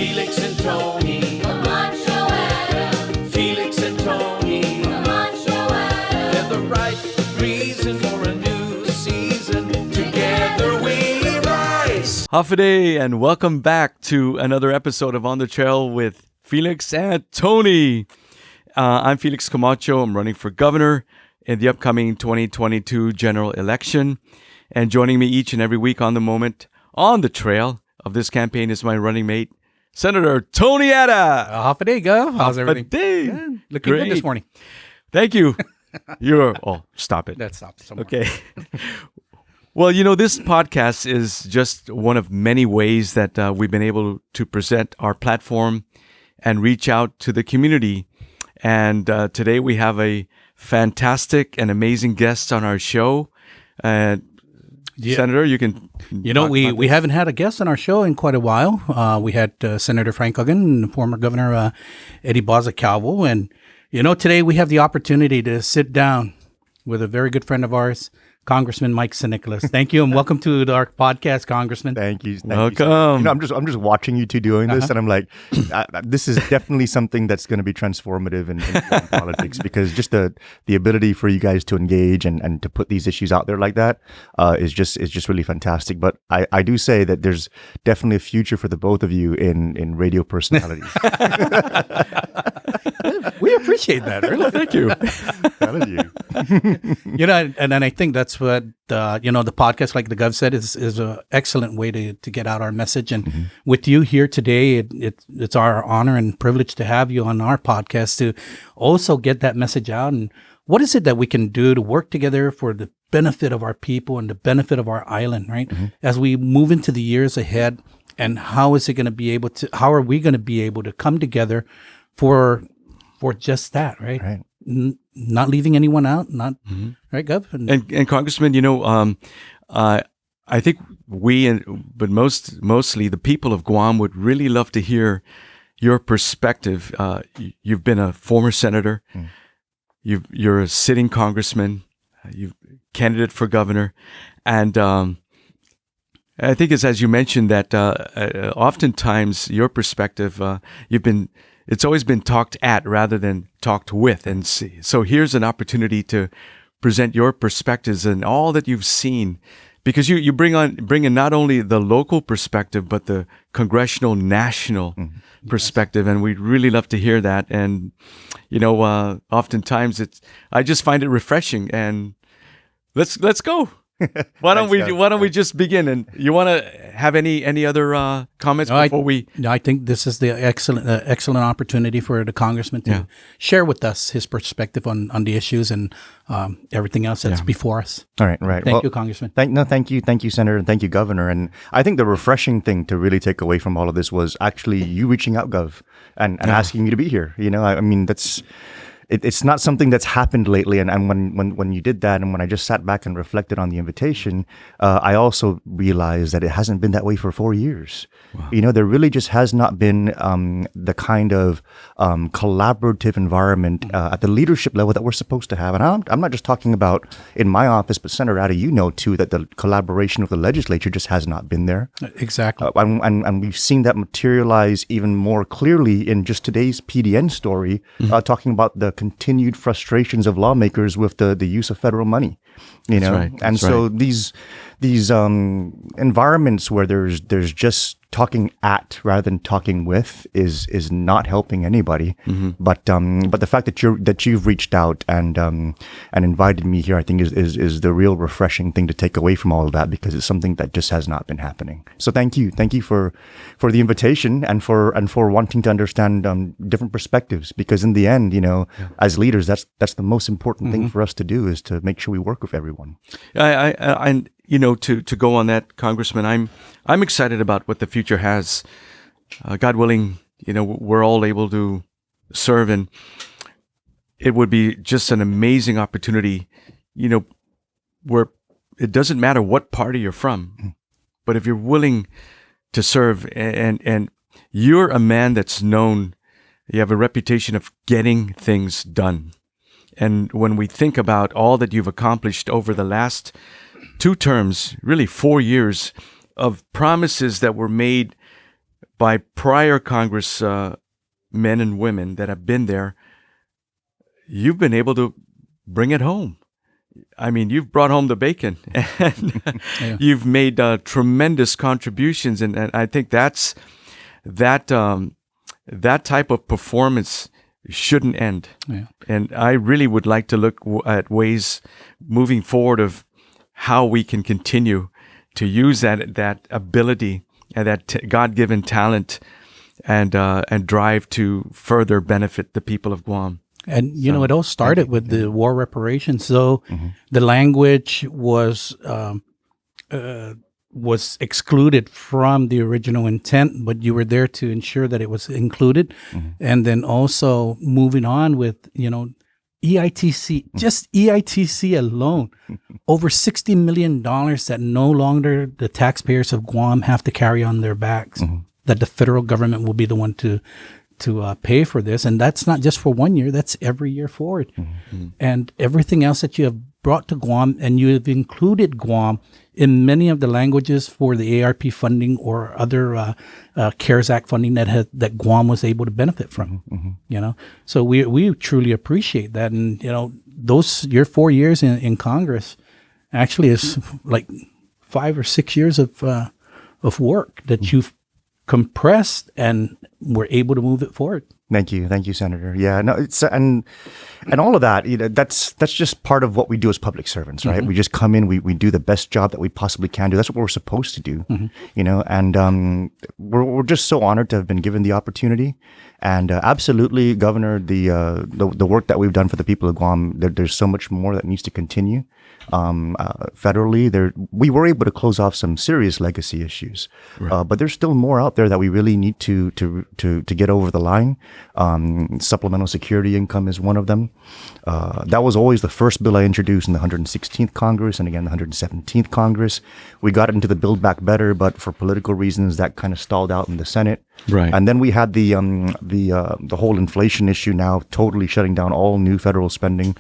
Felix and Tony. Come on, show Adam. Felix and Tony. Come on, show Adam. They're the right reason for a new season. Together we rise. Hafa and welcome back to another episode of On the Trail with Felix and Tony. I'm Felix Camacho. I'm running for governor in the upcoming 2022 general election. And joining me each and every week on the moment, on the trail of this campaign is my running mate, Senator Tony Ada. Half a day, Gov. How's everything? Yeah, looking good this morning. Thank you. Stop it. Let's stop somewhere. Okay. Well, this podcast is just one of many ways that we've been able to present our platform and reach out to the community. And today we have a fantastic and amazing guest on our show. Senator, you can... we haven't had a guest on our show in quite a while. We had Senator Frank Hogan and former Governor Eddie Baza-Calvo. And, today we have the opportunity to sit down with a very good friend of ours, Congressman Mike San Nicolas. Thank you, and welcome to our podcast, Congressman. Thank you. Welcome. I'm just watching you two doing this, and I'm like, this is definitely something that's going to be transformative in politics, because just the ability for you guys to engage and to put these issues out there like that is just really fantastic. But I do say that there's definitely a future for the both of you in radio personalities. We appreciate that. Really, thank you. Telling you. And I think that's what the podcast, like the Gov said, is an excellent way to get out our message. And with you here today, it's our honor and privilege to have you on our podcast to also get that message out. And what is it that we can do to work together for the benefit of our people and the benefit of our island, right? As we move into the years ahead, and how are we going to be able to come together for just that, right? Not leaving anyone out, right, Gov? And Congressman, I think but mostly the people of Guam would really love to hear your perspective. You've been a former senator, you're a sitting congressman, you're candidate for governor, and I think it's as you mentioned that oftentimes your perspective, it's always been talked at rather than talked with. And so here's an opportunity to present your perspectives and all that you've seen, because you bring in not only the local perspective, but the congressional, national perspective. And we'd really love to hear that. And, oftentimes I just find it refreshing. And let's go. Why don't we just begin? And you want to have any other comments before we? No, I think this is the excellent opportunity for the congressman to share with us his perspective on the issues and everything else that's before us. All right. Thank you, Congressman. Thank you, Senator, and thank you, Governor. And I think the refreshing thing to really take away from all of this was actually you reaching out, Gov, and asking me to be here. I mean, that's. It's not something that's happened lately, and when you did that, and when I just sat back and reflected on the invitation, I also realized that it hasn't been that way for 4 years. Wow. There really just has not been the kind of collaborative environment at the leadership level that we're supposed to have. And I'm not just talking about in my office, but Senator Ada, too, that the collaboration with the legislature just has not been there. Exactly. And we've seen that materialize even more clearly in just today's PDN story, talking about the continued frustrations of lawmakers with the use of federal money, so these environments where there's just talking at rather than talking with is not helping anybody. But the fact that you've reached out and invited me here, I think is the real refreshing thing to take away from all of that, because it's something that just has not been happening. So thank you for the invitation and for wanting to understand different perspectives, because in the end, as leaders, that's the most important thing for us to do, is to make sure we work with everyone. To go on that, Congressman, I'm excited about what the future has. God willing, we're all able to serve, and it would be just an amazing opportunity, where it doesn't matter what party you're from, but if you're willing to serve, and you're a man that's known, you have a reputation of getting things done. And when we think about all that you've accomplished over the last 2 terms, really 4 years of promises that were made by prior Congress men and women that have been there, you've been able to bring it home. I mean, you've brought home the bacon, and you've made tremendous contributions, and I think that type of performance shouldn't end. Yeah. And I really would like to look at ways moving forward of how we can continue to use that ability and that God-given talent and drive to further benefit the people of Guam. And it all started with the war reparations. So the language was excluded from the original intent, but you were there to ensure that it was included. And then also moving on with EITC, just EITC alone, over $60 million that no longer the taxpayers of Guam have to carry on their backs. That the federal government will be the one to pay for this. And that's not just for 1 year, that's every year forward. And everything else that you have brought to Guam, and you have included Guam in many of the languages for the ARP funding or other CARES Act funding that Guam was able to benefit from. So we truly appreciate that. And your 4 years in Congress actually is like 5 or 6 years of work that you've compressed and were able to move it forward. Thank you, Senator. Yeah, no, it's and all of that. That's just part of what we do as public servants, right? We just come in, we do the best job that we possibly can do. That's what we're supposed to do, And we're just so honored to have been given the opportunity. And absolutely, Governor, the work that we've done for the people of Guam, there's so much more that needs to continue. Federally, we were able to close off some serious legacy issues, but there's still more out there that we really need to get over the line. Supplemental security income is one of them. That was always the first bill I introduced in the 116th Congress and again the 117th Congress. We got into the Build Back Better, but for political reasons that kind of stalled out in the Senate. Right. And then we had the whole inflation issue now totally shutting down all new federal spending.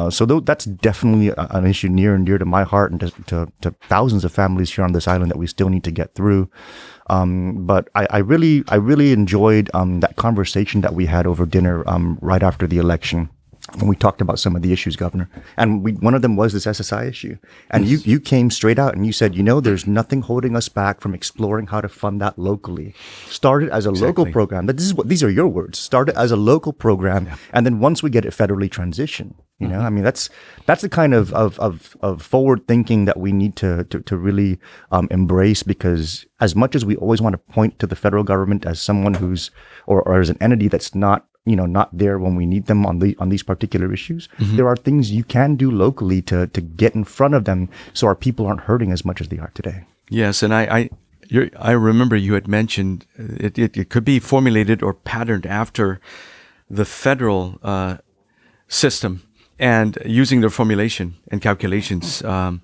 So that's definitely an issue near and dear to my heart and to thousands of families here on this island that we still need to get through. But I really enjoyed that conversation that we had over dinner right after the election. When we talked about some of the issues, Governor, and one of them was this SSI issue, and you came straight out and you said, there's nothing holding us back from exploring how to fund that locally. Started as a local program. These are your words. Started as a local program, and then once we get it federally transitioned, I mean that's the kind of forward thinking that we need to really embrace, because as much as we always want to point to the federal government as someone who's or as an entity that's not there when we need them on these particular issues. There are things you can do locally to get in front of them so our people aren't hurting as much as they are today. Yes, and I remember you had mentioned it could be formulated or patterned after the federal system and using their formulation and calculations. And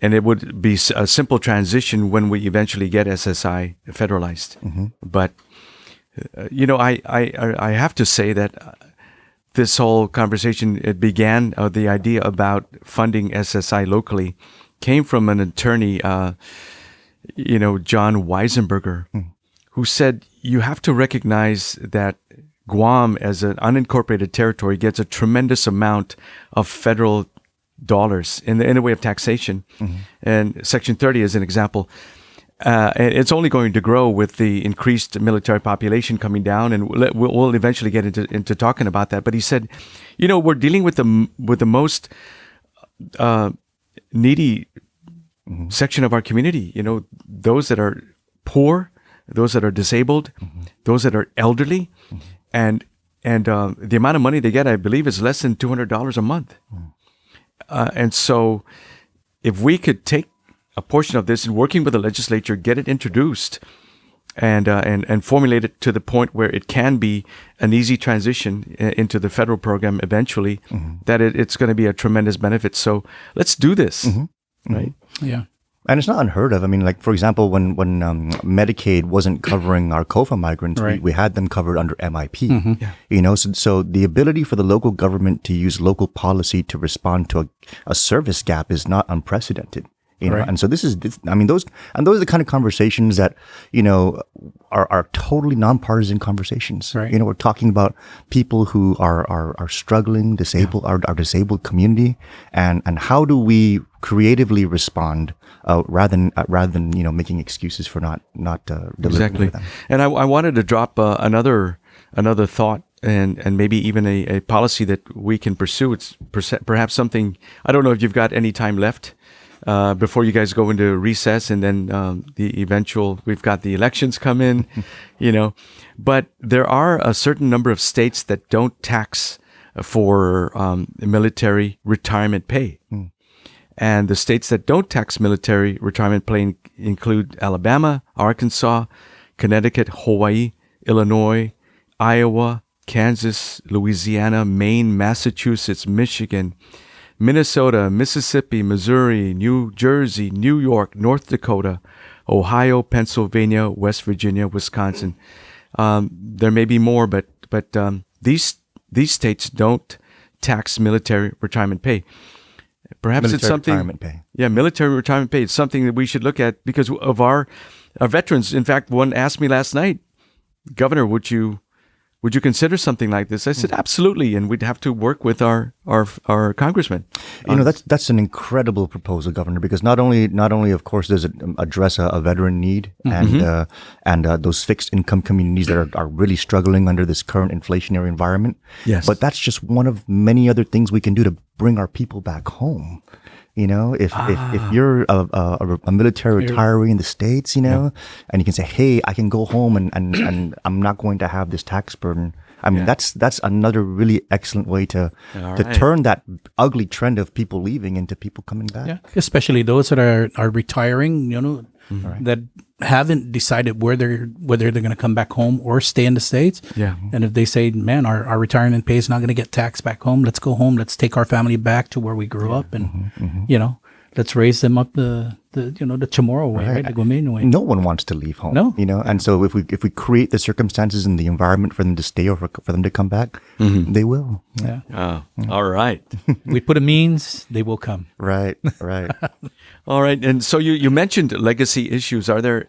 it would be a simple transition when we eventually get SSI federalized. But I have to say that this whole conversation, it began, the idea about funding SSI locally came from an attorney, John Weisenberger, who said you have to recognize that Guam as an unincorporated territory gets a tremendous amount of federal dollars in the way of taxation. And Section 30 is an example. And it's only going to grow with the increased military population coming down, and we'll eventually get into talking about that. But he said, we're dealing with the most needy section of our community. Those that are poor, those that are disabled, those that are elderly, and the amount of money they get, I believe, is less than $200 a month. And so, if we could take a portion of this and working with the legislature, get it introduced and formulate it to the point where it can be an easy transition into the federal program eventually, that it's going to be a tremendous benefit. So let's do this, right? Yeah. And it's not unheard of. I mean, like, for example, when Medicaid wasn't covering our COFA migrants, we had them covered under MIP. So the ability for the local government to use local policy to respond to a service gap is not unprecedented. You know, Right. and so I mean, those are the kind of conversations that, you know, are totally nonpartisan conversations. Right. You know, we're talking about people who are struggling, disabled, our disabled community, and how do we creatively respond rather than you know making excuses for not delivering Exactly. to them. And I wanted to drop another thought and maybe even a policy that we can pursue. It's perhaps something, I don't know if you've got any time left before you guys go into recess, and then we've got the elections come in, you know. But there are a certain number of states that don't tax for military retirement pay. And the states that don't tax military retirement pay include Alabama, Arkansas, Connecticut, Hawaii, Illinois, Iowa, Kansas, Louisiana, Maine, Massachusetts, Michigan, Minnesota, Mississippi, Missouri, New Jersey, New York, North Dakota, Ohio, Pennsylvania, West Virginia, Wisconsin. There may be more, but these states don't tax military retirement pay. Perhaps it's Military something. retirement pay. Yeah, military retirement pay. It's something that we should look at because of our veterans. In fact, one asked me last night, Governor, would you consider something like this? I said, absolutely, and we'd have to work with our congressman. You know, that's an incredible proposal, Governor, because not only of course does it address a veteran need and those fixed income communities that are really struggling under this current inflationary environment. Yes. But that's just one of many other things we can do to bring our people back home. You know, if you're a military retiree in the States, you know, and you can say, hey, I can go home and I'm not going to have this tax burden. I mean, that's another really excellent way to turn that ugly trend of people leaving into people coming back. Yeah, especially those that are retiring, you know, that haven't decided whether they're going to come back home or stay in the States. Yeah. And if they say, man, our retirement pay is not going to get taxed back home, let's go home. Let's take our family back to where we grew up and, you know, let's raise them up the Chamorro way, right? The Guamanian way. No one wants to leave home. No. You know, and so if we create the circumstances and the environment for them to stay or for them to come back, they will. Yeah. Oh, all right. We put a means, they will come. Right. All right. And so you mentioned legacy issues. Are there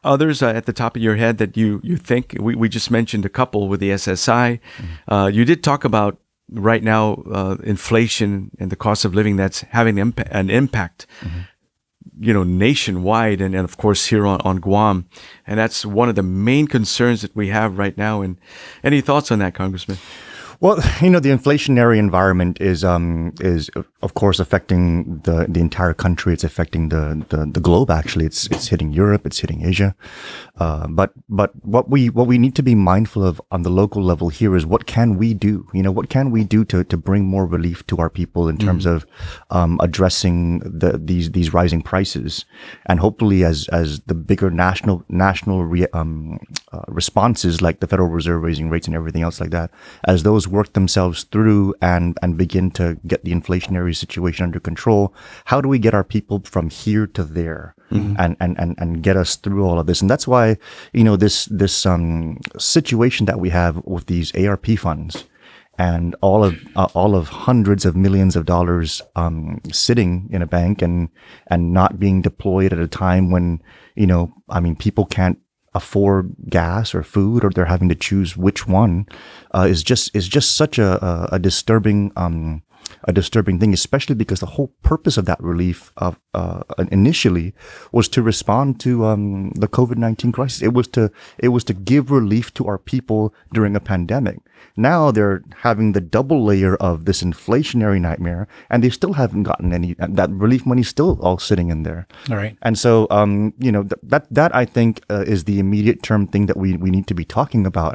others at the top of your head that you think? We just mentioned a couple with the SSI. You did talk about right now inflation and the cost of living that's having an impact, you know, nationwide and of course here on Guam. And that's one of the main concerns that we have right now. And any thoughts on that, Congressman? Well, you know, the inflationary environment is of course affecting the entire country. It's affecting the globe. Actually, it's hitting Europe. It's hitting Asia. But what we need to be mindful of on the local level here is what can we do? You know, what can we do to bring more relief to our people in terms of addressing these rising prices, and hopefully as the bigger national responses like the Federal Reserve raising rates and everything else like that, as those work themselves through and begin to get the inflationary situation under control, how do we get our people from here to there and get us through all of this? And that's why, you know, this situation that we have with these ARP funds and all of hundreds of millions of dollars sitting in a bank and not being deployed at a time when, you know, I mean, people can't afford gas or food, or they're having to choose which one, is just such a disturbing thing, especially because the whole purpose of that relief initially was to respond to the COVID-19 crisis. It was to give relief to our people during a pandemic. Now they're having the double layer of this inflationary nightmare, and they still haven't gotten any. That relief money still all sitting in there. All right. And so, you know, that I think is the immediate term thing that we need to be talking about,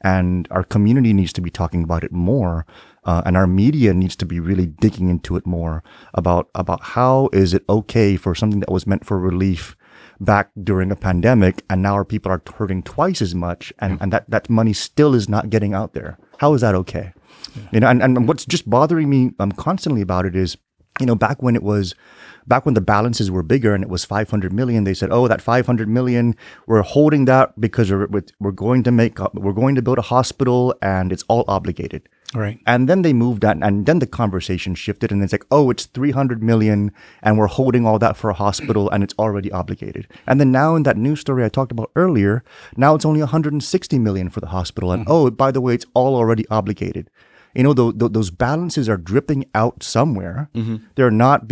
and our community needs to be talking about it more. And our media needs to be really digging into it more about how is it okay for something that was meant for relief back during a pandemic, and now our people are hurting twice as much, and that money still is not getting out there. How is that okay? Yeah. You know, and what's just bothering me constantly about it is, you know, back when the balances were bigger and it was 500 million, they said, oh, that 500 million, we're holding that because we're going to build a hospital and it's all obligated. Right. And then they moved on, and then the conversation shifted, and it's like, oh, it's 300 million, and we're holding all that for a hospital, and it's already obligated. And then now in that news story I talked about earlier, now it's only 160 million for the hospital, and oh, by the way, it's all already obligated. You know, those balances are dripping out somewhere. They're not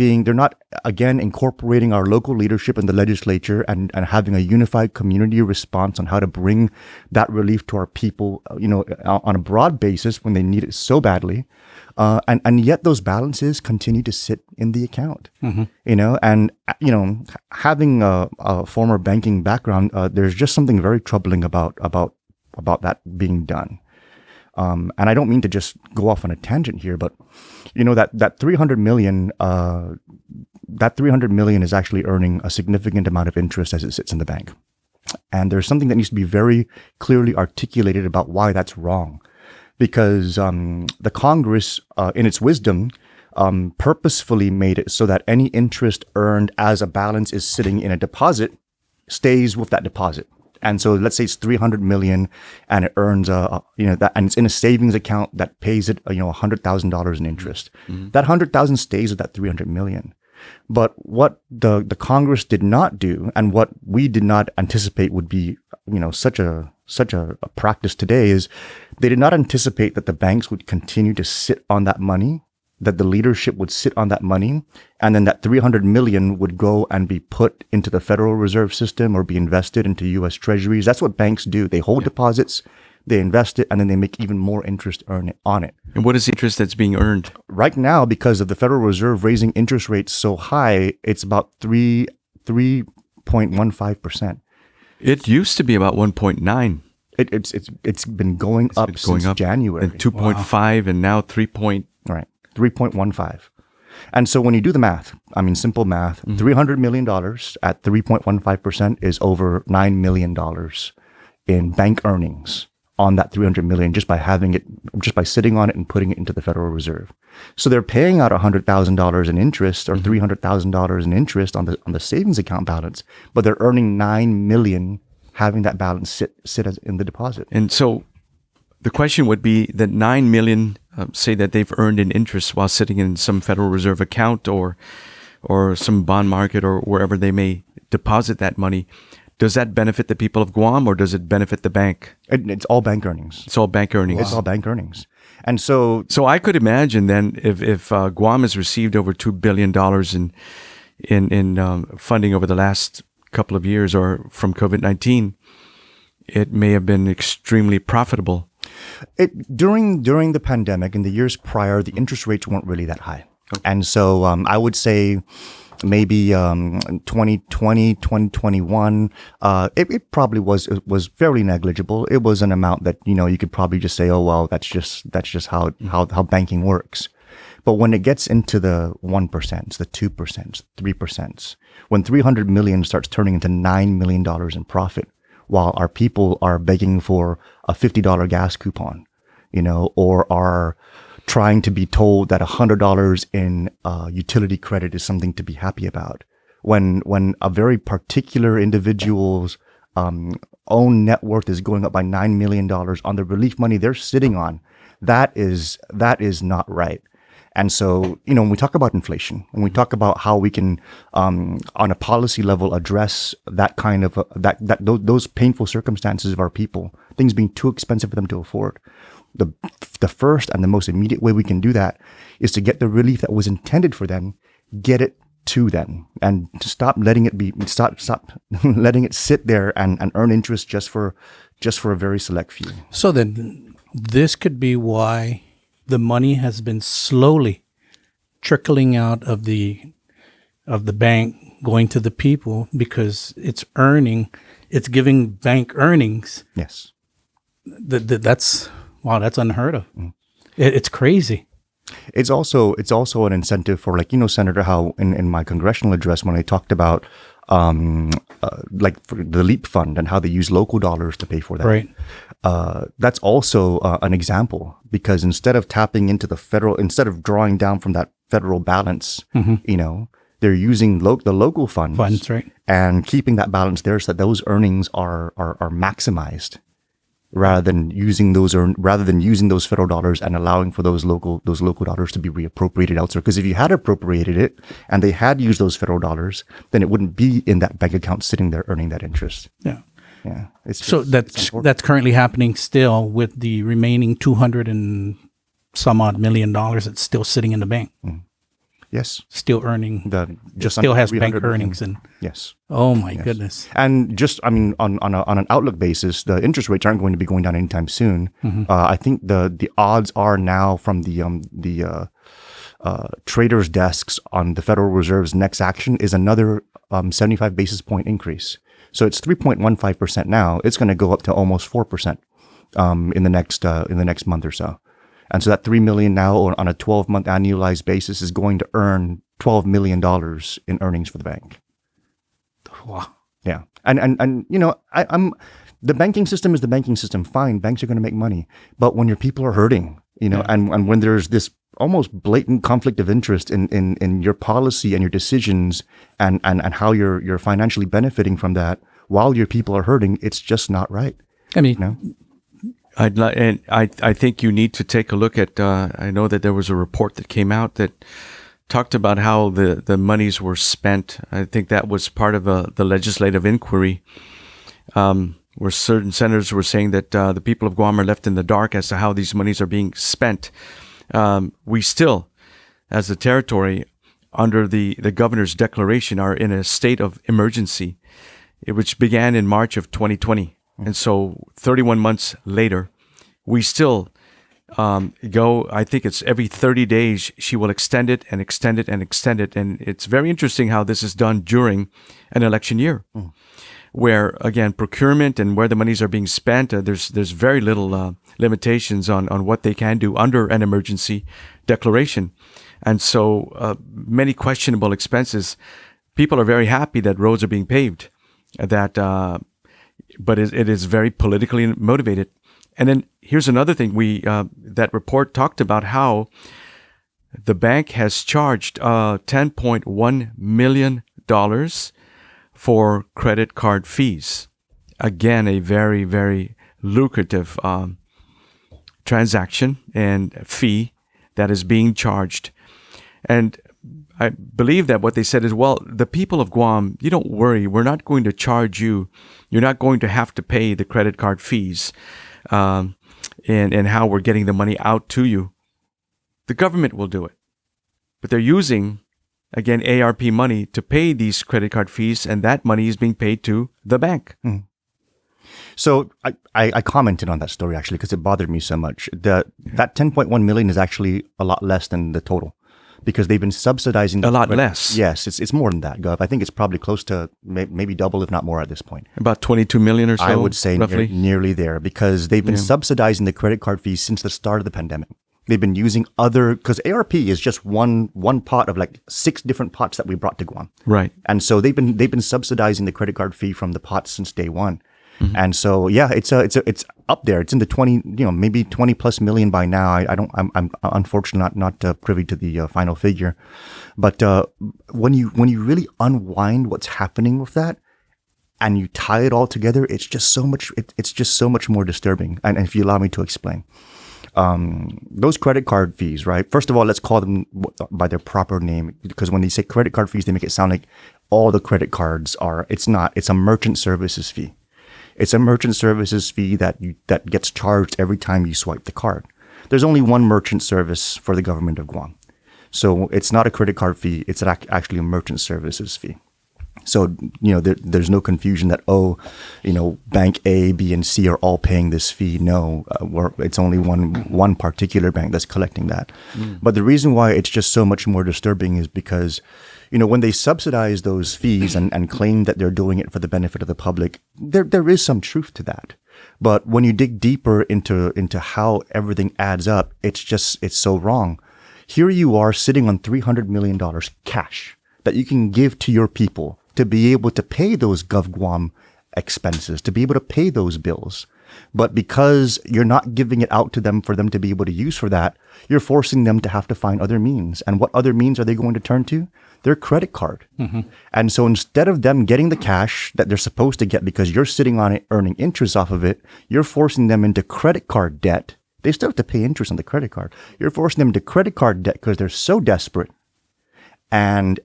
again incorporating our local leadership in the legislature and having a unified community response on how to bring that relief to our people, you know, on a broad basis when they need it so badly. And yet those balances continue to sit in the account, you know, and, you know, having a former banking background, there's just something very troubling about that being done. And I don't mean to just go off on a tangent here, but you know that 300 million, that 300 million is actually earning a significant amount of interest as it sits in the bank. And there's something that needs to be very clearly articulated about why that's wrong, because the Congress, in its wisdom, purposefully made it so that any interest earned as a balance is sitting in a deposit stays with that deposit. And so let's say it's 300 million and it earns, you know, that, and it's in a savings account that pays it, you know, $100,000 in interest. That 100,000 stays with that 300 million. But what the Congress did not do, and what we did not anticipate would be, you know, such a practice today, is they did not anticipate that the banks would continue to sit on that money, that the leadership would sit on that money, and then that 300 million would go and be put into the Federal Reserve System or be invested into U.S. Treasuries. That's what banks do. They hold deposits, they invest it, and then they make even more interest on it. And what is the interest that's being earned? Right now, because of the Federal Reserve raising interest rates so high, it's about 3.15%. It used to be about 1.9. It's been going up since January. And 2.5 and now 3. Right. 3.15. And so when you do the math, I mean, simple math, $300 million at 3.15% is over $9 million in bank earnings on that 300 million just by having it, just by sitting on it and putting it into the Federal Reserve. So they're paying out $100,000 in interest or $300,000 in interest on the savings account balance, but they're earning $9 million having that balance sit as in the deposit. And so the question would be that 9 million, say that they've earned in interest while sitting in some Federal Reserve account or some bond market or wherever they may deposit that money. Does that benefit the people of Guam or does it benefit the bank? It's all bank earnings. It's all bank earnings. It's all bank earnings. And so I could imagine then if Guam has received over $2 billion in funding over the last couple of years or from COVID-19, it may have been extremely profitable. During the pandemic, in the years prior, the interest rates weren't really that high. Okay. And so I would say maybe 2020, 2021, it probably was fairly negligible. It was an amount that, you know, you could probably just say, oh, well, that's just how banking works. But when it gets into the 1%, the 2%, 3%, when 300 million starts turning into $9 million in profit, while our people are begging for a $50 gas coupon, you know, or are trying to be told that $100 in utility credit is something to be happy about. When a very particular individual's own net worth is going up by $9 million on the relief money they're sitting on, that is not right. And so, you know, when we talk about inflation, when we talk about how we can, on a policy level, address that kind of those painful circumstances of our people, things being too expensive for them to afford, the first and the most immediate way we can do that is to get the relief that was intended for them, get it to them, and stop letting it letting it sit there and earn interest just for a very select few. So then, this could be why the money has been slowly trickling out of the bank, going to the people, because it's giving bank earnings. Yes. That's unheard of. It's crazy. It's also an incentive for, like, you know, Senator, how in my congressional address, when I talked about like for the LEAP fund and how they use local dollars to pay for that. Right. That's also an example, because instead of tapping into instead of drawing down from that federal balance, you know, they're using the local funds, right, and keeping that balance there so that those earnings are maximized, rather than using those federal dollars and allowing for those local dollars to be reappropriated elsewhere. Because if you had appropriated it and they had used those federal dollars, then it wouldn't be in that bank account sitting there earning that interest. Yeah. Yeah. So that's currently happening still with the remaining 200 and some odd $1 million that's still sitting in the bank. Yes. Still earning. Just still under has bank 300 million. earnings. And Yes. oh my goodness. And just, I mean, on an outlook basis, the interest rates aren't going to be going down anytime soon. I think the odds are now from the traders' desks on the Federal Reserve's next action is another 75 basis point increase. So it's 3.15% now. It's going to go up to almost 4% in the next month or so. And so that $3 million now on a 12-month annualized basis is going to earn $12 million in earnings for the bank. Wow. Yeah. And you know, I'm the banking system is the banking system. Fine, banks are going to make money. But when your people are hurting, you know, and when there's this almost blatant conflict of interest in your policy and your decisions and how you're financially benefiting from that while your people are hurting, it's just not right. I mean, You know? I think you need to take a look at. I know that there was a report that came out that talked about how the monies were spent. I think that was part of the legislative inquiry, where certain senators were saying that the people of Guam are left in the dark as to how these monies are being spent. We still, as a territory, under the governor's declaration, are in a state of emergency, which began in March of 2020. And so 31 months later, we still go, I think it's every 30 days, she will extend it and extend it and extend it. And it's very interesting how this is done during an election year, where, again, procurement and where the monies are being spent, there's very little limitations on what they can do under an emergency declaration. And so many questionable expenses. People are very happy that roads are being paved, but it is very politically motivated. And then here's another thing. That report talked about how the bank has charged $10.1 million for credit card fees. Again, a very, very lucrative transaction and fee that is being charged. And I believe that what they said is, well, the people of Guam, you don't worry. We're not going to charge you. You're not going to have to pay the credit card fees and how we're getting the money out to you. The government will do it. But they're using, again, ARP money to pay these credit card fees, and that money is being paid to the bank. So I commented on that story, actually, because it bothered me so much. That $10.1 million is actually a lot less than the total, because they've been subsidizing A lot less. Yes, it's more than that, Gov. I think it's probably close to maybe double, if not more, at this point. About 22 million or so, I would say roughly. nearly there, because they've been subsidizing the credit card fees since the start of the pandemic. They've been using because ARP is just one pot of like 6 different pots that we brought to Guam. Right. And so they've been subsidizing the credit card fee from the pots since day one. And so, yeah, it's up there. It's in the 20, maybe 20 plus million by now. I'm unfortunately not privy to the final figure. But when you really unwind what's happening with that and you tie it all together, it's just so much, it's just so much more disturbing. And if you allow me to explain, those credit card fees, right? First of all, let's call them by their proper name, because when they say credit card fees, they make it sound like all the credit cards are. It's not. It's a merchant services fee. It's a merchant services fee that gets charged every time you swipe the card. There's only one merchant service for the government of Guam. So it's not a credit card fee. It's actually a merchant services fee. So, there's no confusion that, bank A, B, and C are all paying this fee. No, it's only one particular bank that's collecting that. But the reason why it's just so much more disturbing is because, when they subsidize those fees and claim that they're doing it for the benefit of the public, there is some truth to that. But when you dig deeper into how everything adds up, it's so wrong. Here you are sitting on $300 million cash that you can give to your people to be able to pay those GovGuam expenses, to be able to pay those bills. But because you're not giving it out to them for them to be able to use for that, you're forcing them to have to find other means. And what other means are they going to turn to? Their credit card. And so instead of them getting the cash that they're supposed to get because you're sitting on it earning interest off of it, you're forcing them into credit card debt. They still have to pay interest on the credit card. You're forcing them into credit card debt because they're so desperate. And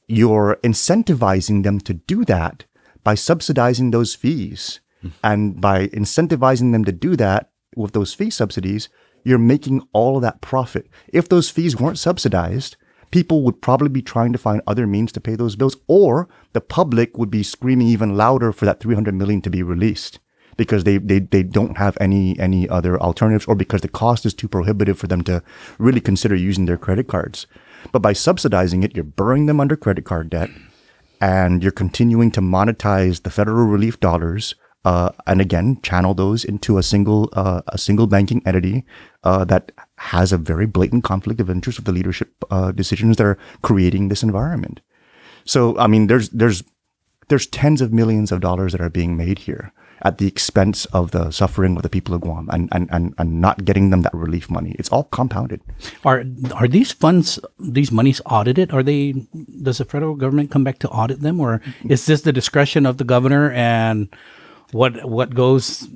you're incentivizing them to do that by subsidizing those fees. And by incentivizing them to do that with those fee subsidies, you're making all of that profit. If those fees weren't subsidized, people would probably be trying to find other means to pay those bills, or the public would be screaming even louder for that $300 million to be released because they don't have any other alternatives, or because the cost is too prohibitive for them to really consider using their credit cards. But by subsidizing it, you're burying them under credit card debt, and you're continuing to monetize the federal relief dollars. And again, channel those into a single banking entity that has a very blatant conflict of interest with the leadership decisions that are creating this environment. So, I mean, there's tens of millions of dollars that are being made here at the expense of the suffering of the people of Guam, and not getting them that relief money. It's all compounded. Are these funds, these monies audited? Does the federal government come back to audit them, or is this the discretion of the governor and what goes?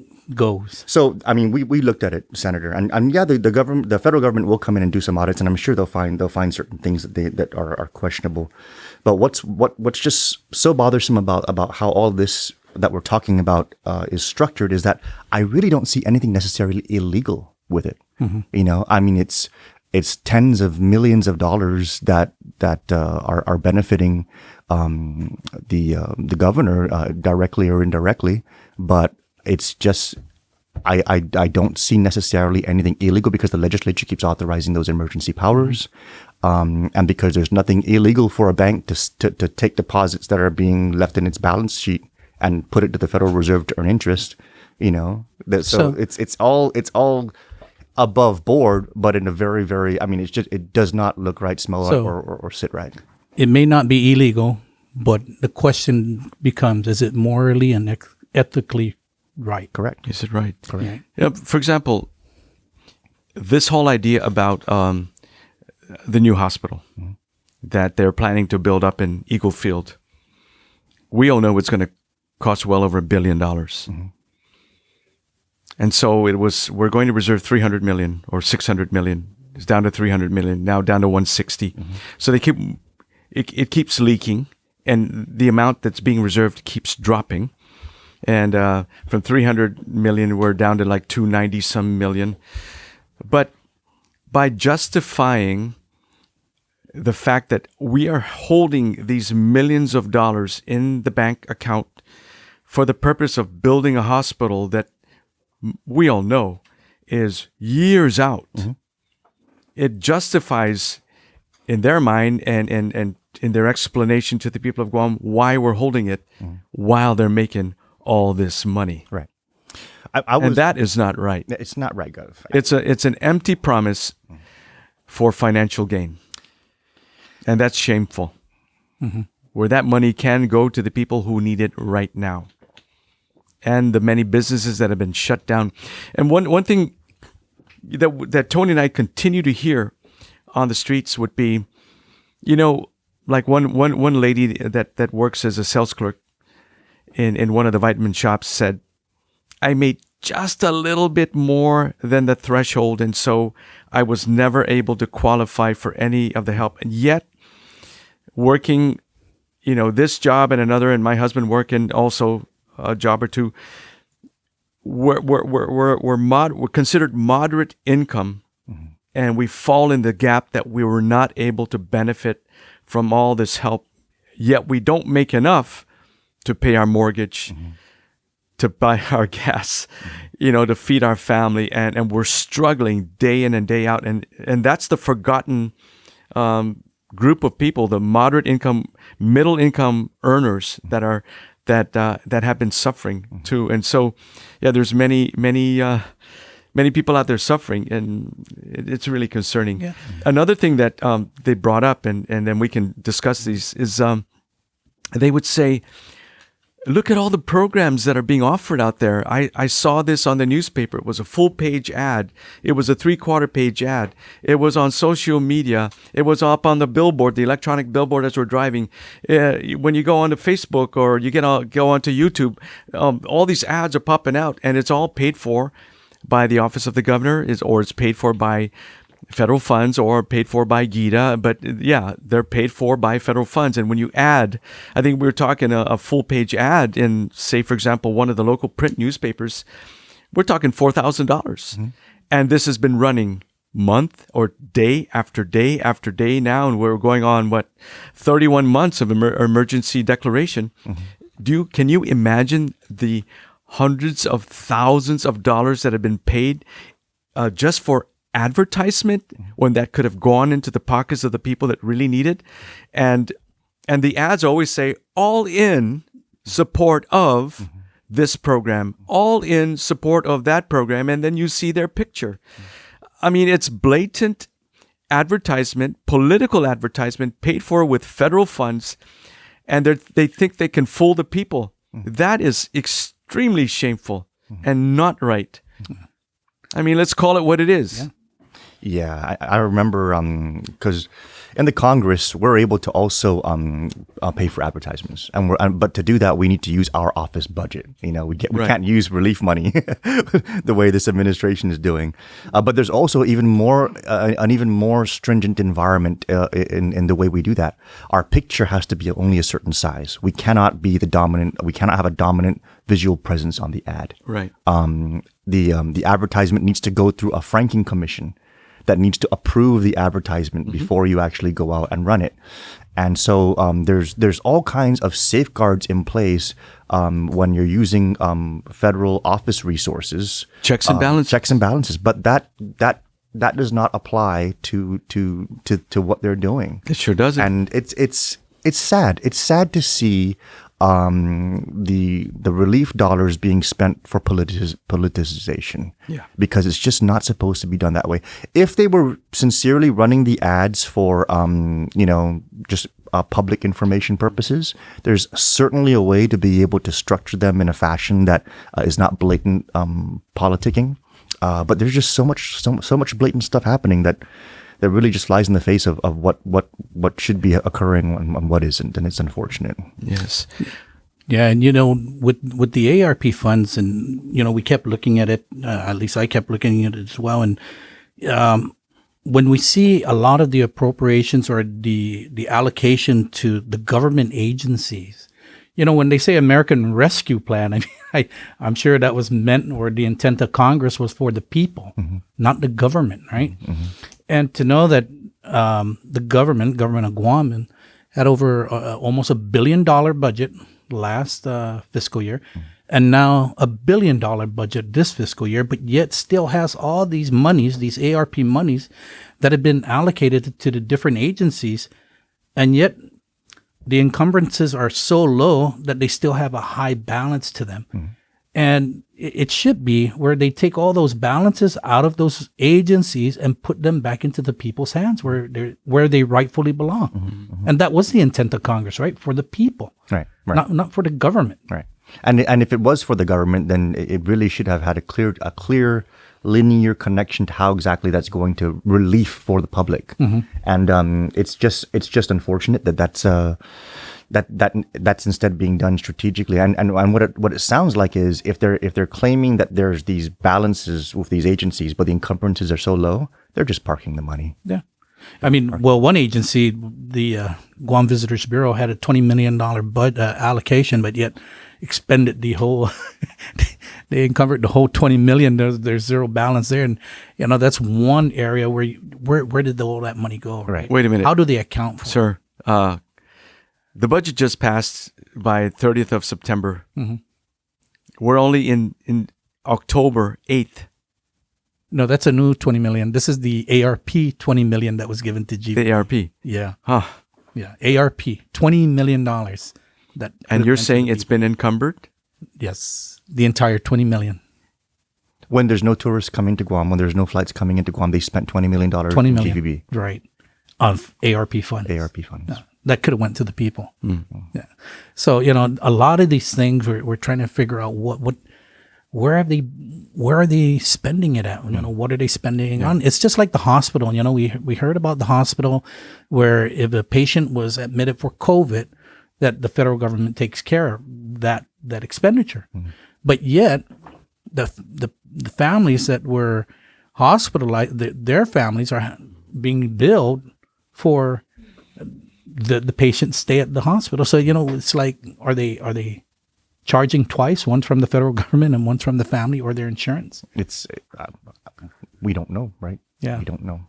So, I mean, we looked at it, Senator, and yeah, the federal government will come in and do some audits, and I'm sure they'll find certain things that are questionable. But what's just so bothersome about how all this that we're talking about is structured is that I really don't see anything necessarily illegal with it. You know, I mean, it's tens of millions of dollars that are benefiting the governor directly or indirectly, but it's just I don't see necessarily anything illegal because the legislature keeps authorizing those emergency powers, and because there's nothing illegal for a bank to take deposits that are being left in its balance sheet and put it to the Federal Reserve to earn interest. You know, so it's all above board, but in a very, very, I mean, it does not look right, smell or sit right. It may not be illegal, but the question becomes: is it morally and ethically right? Correct. Is it right? Correct. Yeah. For example, this whole idea about the new hospital that they're planning to build up in Eagle Field, we all know it's going to cost well over $1 billion. And so we're going to reserve 300 million or 600 million. It's down to 300 million, now down to 160. So it keeps leaking, and the amount that's being reserved keeps dropping. And from 300 million, we're down to like 290 some million. But by justifying the fact that we are holding these millions of dollars in the bank account for the purpose of building a hospital that we all know is years out, it justifies in their mind and in their explanation to the people of Guam why we're holding it while they're making all this money. Right. And that is not right. It's not right, Gov. It's an empty promise for financial gain. And that's shameful. Where that money can go to the people who need it right now. And the many businesses that have been shut down. And one thing that Tony and I continue to hear on the streets would be, you know, like one lady that works as a sales clerk in one of the vitamin shops said, I made just a little bit more than the threshold, and so I was never able to qualify for any of the help. And yet, working, you know, this job and another, and my husband working also a job or two, we're considered moderate income, and we fall in the gap that we were not able to benefit from all this help. Yet we don't make enough to pay our mortgage, to buy our gas, you know, to feed our family, and we're struggling day in and day out, and that's the forgotten group of people, the moderate income, middle income earners that have been suffering too. And so, yeah, there's many people out there suffering, and it's really concerning. Yeah. Another thing that they brought up, and then we can discuss these, is they would say, Look at all the programs that are being offered out there. I saw this on the newspaper. It was a full-page ad. It was a 3/4-page ad. It was on social media. It was up on the billboard, the electronic billboard as we're driving. When you go onto Facebook or you go onto YouTube, all these ads are popping out, and it's all paid for by the office of the governor, or it's paid for by federal funds or paid for by GITA, but yeah, they're paid for by federal funds. And when you add, I think we were talking a full-page ad in, say, for example, one of the local print newspapers, we're talking $4,000. And this has been running month or day after day after day now, and we're going on, 31 months of emergency declaration. Can you imagine the hundreds of thousands of dollars that have been paid just for advertisement when that could have gone into the pockets of the people that really need it? And the ads always say, all in support of this program, all in support of that program, and then you see their picture. I mean, it's blatant advertisement, political advertisement paid for with federal funds, and they think they can fool the people. That is extremely shameful and not right. I mean, let's call it what it is. Yeah, I remember because in the Congress we're able to also pay for advertisements, but to do that we need to use our office budget. We can't use relief money the way this administration is doing. But there's also an even more stringent environment in the way we do that. Our picture has to be only a certain size. We cannot be we cannot have a dominant visual presence on the ad. Right. The advertisement needs to go through a franking commission that needs to approve the advertisement before you actually go out and run it. And so there's all kinds of safeguards in place when you're using federal office resources. Checks and balances. But that does not apply to what they're doing. It sure doesn't. And it's sad. It's sad to see the relief dollars being spent for politicization. Yeah. Because it's just not supposed to be done that way. If they were sincerely running the ads for just public information purposes, there's certainly a way to be able to structure them in a fashion that is not blatant politicking. But there's just so much blatant stuff happening that really just flies in the face of what should be occurring and what isn't, and it's unfortunate. Yes. Yeah, and with the ARP funds, and we kept looking at it. At least I kept looking at it as well. And when we see a lot of the appropriations or the allocation to the government agencies, when they say American Rescue Plan, I'm sure that was meant, or the intent of Congress was for the people, not the government, right? And to know that the government of Guam, had over almost $1 billion budget last fiscal year, and now $1 billion budget this fiscal year, but yet still has all these monies, these ARP monies that have been allocated to the different agencies, and yet the encumbrances are so low that they still have a high balance to them. And it should be where they take all those balances out of those agencies and put them back into the people's hands where they rightfully belong. And that was the intent of Congress, right? For the people, right. Not for the government. Right. And if it was for the government, then it really should have had a clear linear connection to how exactly that's going to relief for the public. And it's just unfortunate that's instead being done strategically. And what it sounds like is if they're claiming that there's these balances with these agencies, but the encumbrances are so low, they're just parking the money. Yeah. I mean, one agency, the Guam Visitors Bureau, had a $20 million allocation, but yet expended the whole, they encumbered the whole $20 million. There's zero balance there. And, that's one area where did all that money go? Right. Wait a minute. How do they account for it? Sir, the budget just passed by 30th of September. We're only in October 8th. No, that's a new $20 million. This is the ARP $20 million that was given to GV. The ARP. Yeah. Huh. Yeah. ARP, $20 million. And you're saying it's been encumbered? Yes. The entire $20 million. When there's no tourists coming to Guam, when there's no flights coming into Guam, they spent $20 million $20 million. GVB. Right. Of ARP funds. ARP funds. Yeah. that could have went to the people. Yeah. So, a lot of these things we're trying to figure out where are they spending it at? What are they spending on? It's just like the hospital. We heard about the hospital where if a patient was admitted for COVID, that the federal government takes care of that expenditure. But yet the families that were hospitalized, their families are being billed for the patient's stay at the hospital. So, it's like, are they charging twice, one from the federal government and one from the family or their insurance? It's we don't know, right? Yeah. We don't know.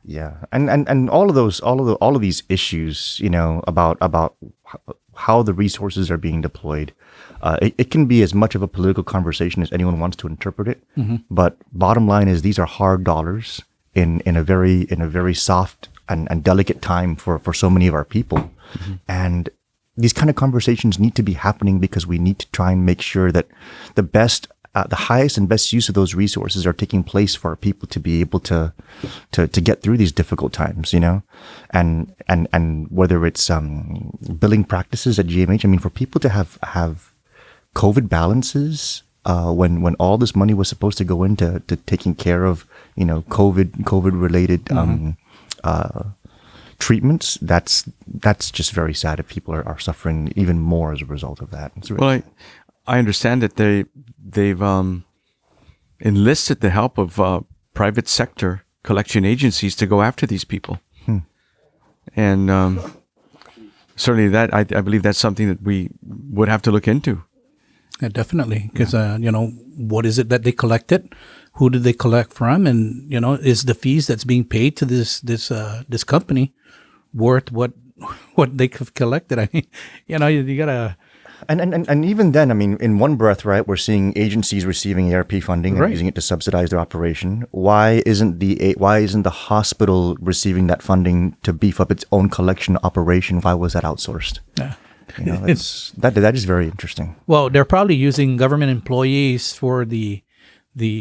Yeah. And all of these issues, about how the resources are being deployed, it can be as much of a political conversation as anyone wants to interpret it. But bottom line is, these are hard dollars in a very soft and delicate time for so many of our people. And these kind of conversations need to be happening because we need to try and make sure that the highest and best use of those resources are taking place for our people to be able to get through these difficult times, and whether it's billing practices at GMH. I mean, for people to have COVID balances when all this money was supposed to go into taking care of COVID related treatments, that's just very sad if people are suffering even more as a result of that. Well, I understand that they've enlisted the help of private sector collection agencies to go after these people, and certainly that I believe that's something that we would have to look into. Yeah, definitely, because what is it that they collected? Who did they collect from? And is the fees that's being paid to this company worth what they have collected? I mean, you gotta. And even then, I mean, in one breath, right, we're seeing agencies receiving ARP funding and using it to subsidize their operation. Why isn't the hospital receiving that funding to beef up its own collection operation? Why was that outsourced? Yeah. That is very interesting. Well, they're probably using government employees for the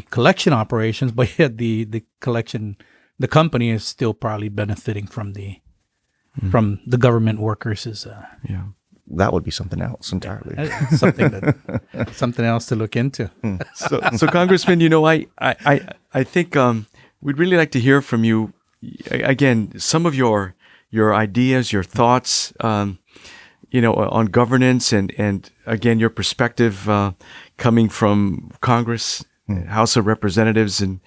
collection operations, but yet the company is still probably benefiting from the government workers. That would be something else entirely. Something else to look into. So Congressman, I think we'd really like to hear from you again. Some of your ideas, your thoughts, on governance, and again your perspective coming from Congress, House of Representatives, and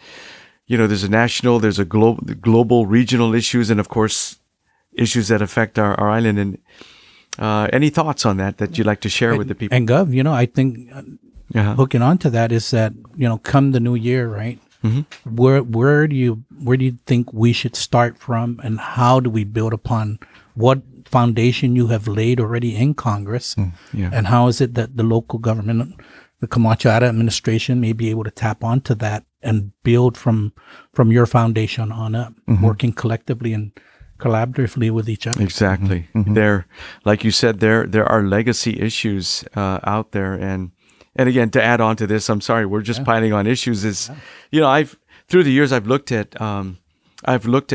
there's a national, there's a global, regional issues, and of course issues that affect our island. And any thoughts on that you'd like to share with the people? And Gov, I think hooking on to that is that, come the new year, right? Where do you think we should start from, and how do we build upon what foundation you have laid already in Congress? And how is it that the local government, the Camacho Ada administration, may be able to tap onto that and build from your foundation on up, working collectively and collaboratively with each other? Exactly. There, like you said, there are legacy issues out there, and again, to add on to this, I'm sorry, we're just piling on issues. I've through the years I've looked at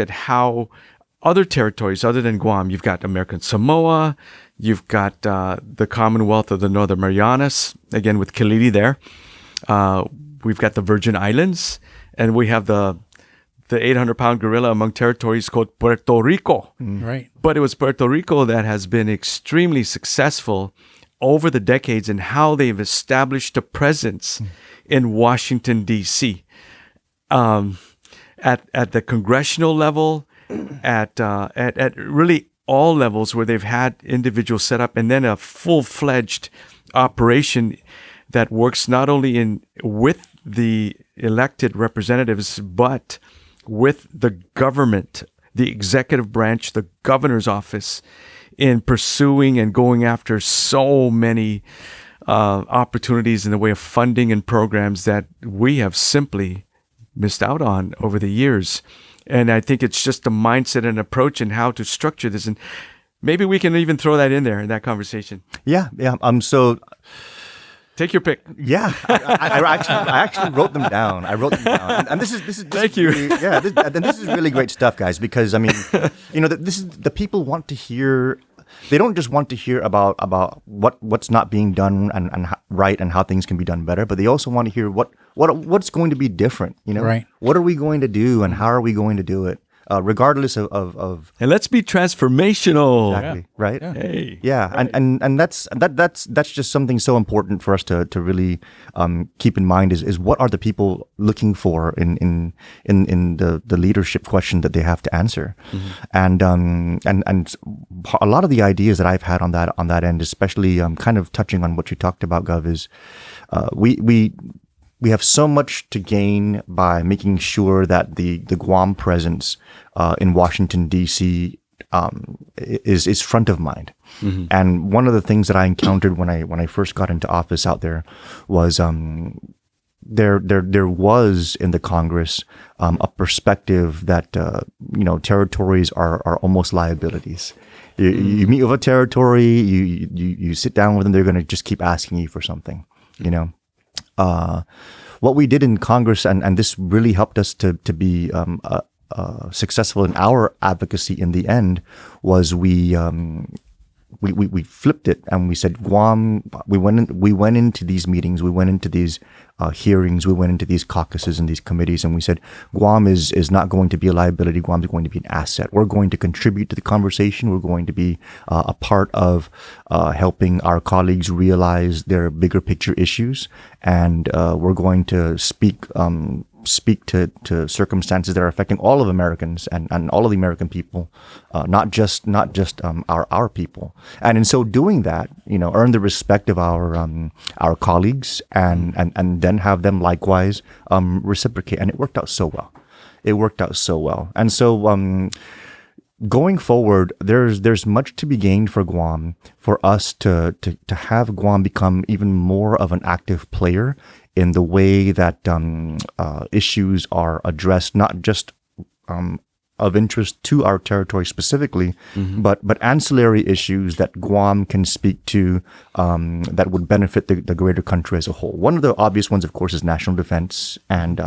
how other territories other than Guam, you've got American Samoa, you've got the Commonwealth of the Northern Marianas, again with Kaliti there. We've got the Virgin Islands, and we have the 800-pound gorilla among territories called Puerto Rico. Right. But it was Puerto Rico that has been extremely successful over the decades in how they've established a presence in Washington, D.C. At the congressional level, at really all levels where they've had individuals set up, and then a full-fledged operation that works not only with the elected representatives, but with the government, the executive branch, the governor's office, in pursuing and going after so many opportunities in the way of funding and programs that we have simply missed out on over the years. And I think it's just a mindset and approach and how to structure this. And maybe we can even throw that in there in that conversation. Yeah. So Take your pick. Yeah, I actually wrote them down. I wrote them down, and this is Thank you. Really, yeah, this is really great stuff, guys. Because I mean, this is the people want to hear. They don't just want to hear about what's not being done and right and how things can be done better, but they also want to hear what's going to be different. Right. What are we going to do and how are we going to do it? Regardless of And let's be transformational. exactly right. Hey. Yeah, and that's just something so important for us to really keep in mind is what are the people looking for in the leadership question that they have to answer, and a lot of the ideas that I've had on that end, especially kind of touching on what you talked about, Gov, is we have so much to gain by making sure that the Guam presence in Washington, D.C. Is front of mind. And one of the things that I encountered when I first got into office out there was there was in the Congress a perspective that territories are almost liabilities. You meet with a territory, you sit down with them, they're going to just keep asking you for something. What we did in Congress, and this really helped us to be successful in our advocacy in the end, was we flipped it and we said Guam. We went into these meetings, we went into these hearings, we went into these caucuses and these committees, and we said Guam is not going to be a liability. Guam is going to be an asset. We're going to contribute to the conversation. We're going to be a part of helping our colleagues realize their bigger picture issues, and we're going to speak to circumstances that are affecting all of Americans and all of the American people, not just our people. And in so doing that, earn the respect of our colleagues and then have them likewise reciprocate. And it worked out so well. And so going forward, there's much to be gained for Guam, for us to have Guam become even more of an active player in the way that issues are addressed, not just of interest to our territory specifically, but ancillary issues that Guam can speak to that would benefit the greater country as a whole. One of the obvious ones, of course, is national defense and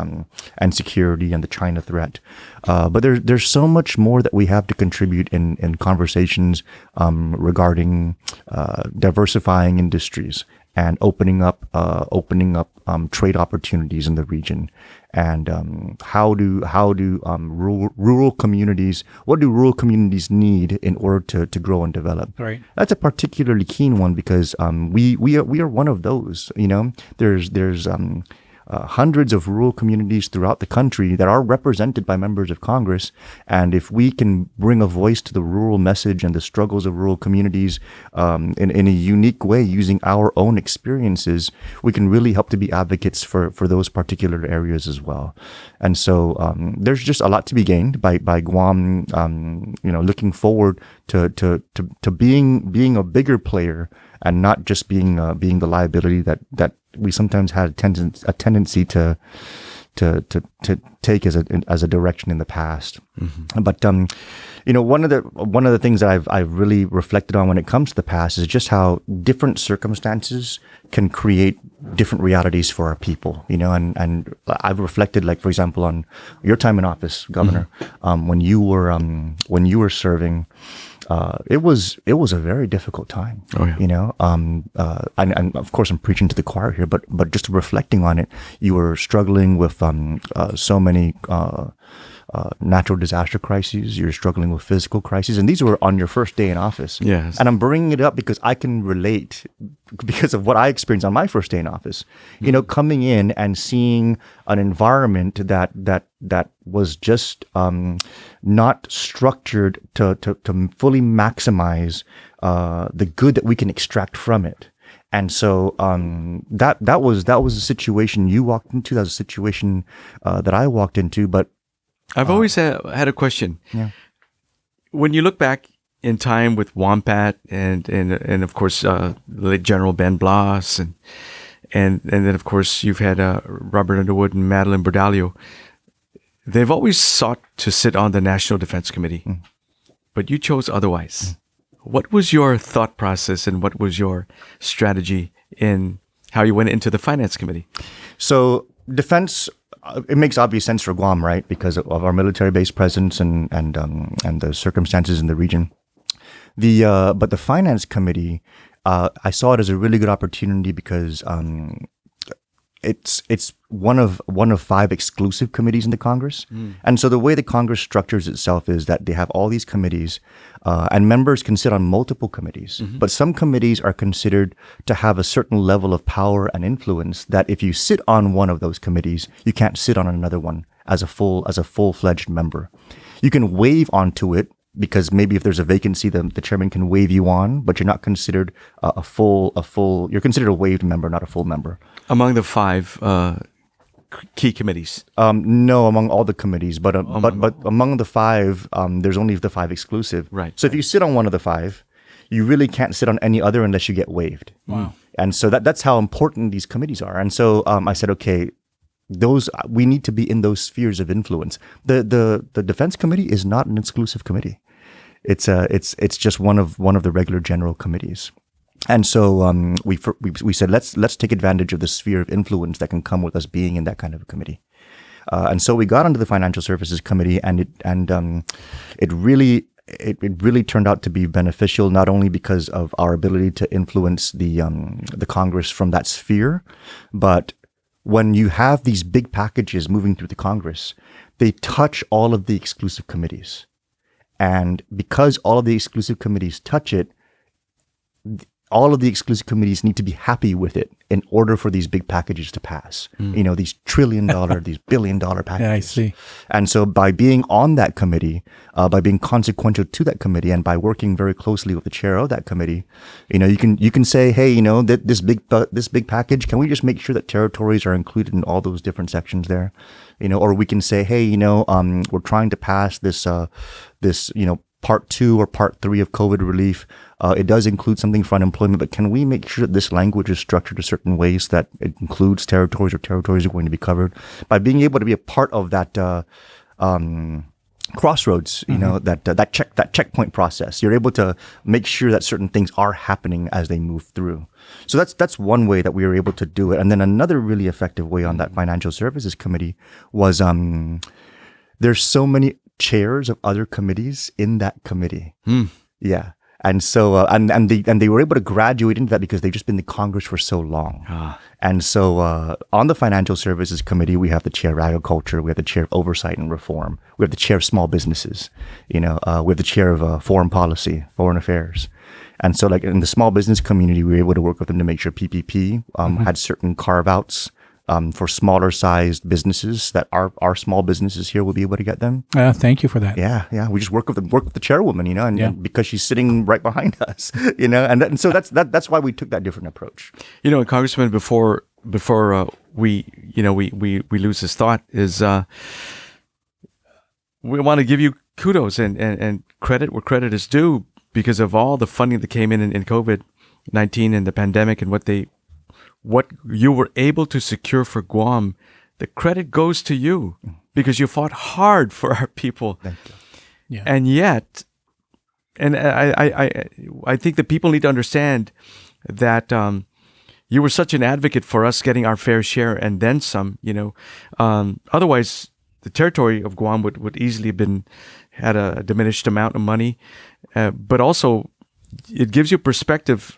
security and the China threat. But there's so much more that we have to contribute in conversations regarding diversifying industries and opening up trade opportunities in the region, and how do rural communities, what do rural communities need in order to grow and develop? Right. That's a particularly keen one because we are one of those. There's hundreds of rural communities throughout the country that are represented by members of Congress. And if we can bring a voice to the rural message and the struggles of rural communities in a unique way using our own experiences, we can really help to be advocates for those particular areas as well. And so there's just a lot to be gained by Guam, looking forward to being a bigger player and not just being the liability that we sometimes had a tendency to take as a direction in the past. But one of the things that I've really reflected on when it comes to the past is just how different circumstances can create different realities for our people. And I've reflected, like, for example, on your time in office, Governor, when you were serving. It was a very difficult time. Oh, yeah. And of course I'm preaching to the choir here, but just reflecting on it, you were struggling with so many natural disaster crises. You're struggling with physical crises, and these were on your first day in office. Yes. And I'm bringing it up because I can relate because of what I experienced on my first day in office. Coming in and seeing an environment that was just not structured to fully maximize the good that we can extract from it. And so that was a situation you walked into. That was a situation that I walked into. But I've always had a question. Yeah. When you look back in time with Wampat and of course late General Ben Blas and then of course you've had Robert Underwood and Madeline Bordalio, they've always sought to sit on the National Defense Committee, but you chose otherwise. What was your thought process and what was your strategy in how you went into the finance committee. So defense, it makes obvious sense for Guam, right? Because of our military-based presence and the circumstances in the region. But the finance committee, I saw it as a really good opportunity because it's one of 5 exclusive committees in the Congress. And so the way the Congress structures itself is that they have all these committees, and members can sit on multiple committees. But some committees are considered to have a certain level of power and influence that if you sit on one of those committees, you can't sit on another one as a full-fledged member. You can waive onto it, because maybe if there's a vacancy, the chairman can waive you on, but you're not considered you're considered a waived member, not a full member. Among the 5 key committees? No, among all the committees, but among the 5, there's only the 5 exclusive. Right. So if you sit on one of the 5, you really can't sit on any other unless you get waived. Wow. And so that's how important these committees are. And so I said, okay, we need to be in those spheres of influence. The defense committee is not an exclusive committee. It's just one of the regular general committees. And so we said let's take advantage of the sphere of influence that can come with us being in that kind of a committee. And so we got onto the Financial Services Committee, and it really turned out to be beneficial, not only because of our ability to influence the Congress from that sphere, but when you have these big packages moving through the Congress, they touch all of the exclusive committees. And because all of the exclusive committees touch it, all of the exclusive committees need to be happy with it in order for these big packages to pass. These $1 trillion, these $1 billion packages. Yeah, I see. And so by being on that committee, by being consequential to that committee, and by working very closely with the chair of that committee, you can say, hey, this big package, can we just make sure that territories are included in all those different sections there? Or we can say, hey, we're trying to pass this part 2 or part 3 of COVID relief. It does include something for unemployment, but can we make sure that this language is structured a certain way so that it includes territories, or territories are going to be covered? By being able to be a part of that crossroads, that checkpoint process, you're able to make sure that certain things are happening as they move through. So that's one way that we were able to do it. And then another really effective way on that Financial Services Committee was there's so many chairs of other committees in that committee. Yeah. And so, and they were able to graduate into that because they've just been in the Congress for so long. And so, on the Financial Services Committee, we have the chair of agriculture, we have the chair of oversight and reform, we have the chair of small businesses, we have the chair of foreign policy, foreign affairs. And so, like in the small business community, we were able to work with them to make sure PPP had certain carve-outs for smaller sized businesses that our small businesses here will be able to get them. Thank you for that. Yeah. We just work with the chairwoman, and because she's sitting right behind us, and so that's why we took that different approach. Congressman, before we lose this thought, is we want to give you kudos and credit where credit is due because of all the funding that came in COVID-19 and the pandemic and what you were able to secure for Guam. The credit goes to you because you fought hard for our people. Thank you. Yeah. And yet, I think that people need to understand that you were such an advocate for us getting our fair share and then some. Otherwise, the territory of Guam would easily have had a diminished amount of money, but also it gives you perspective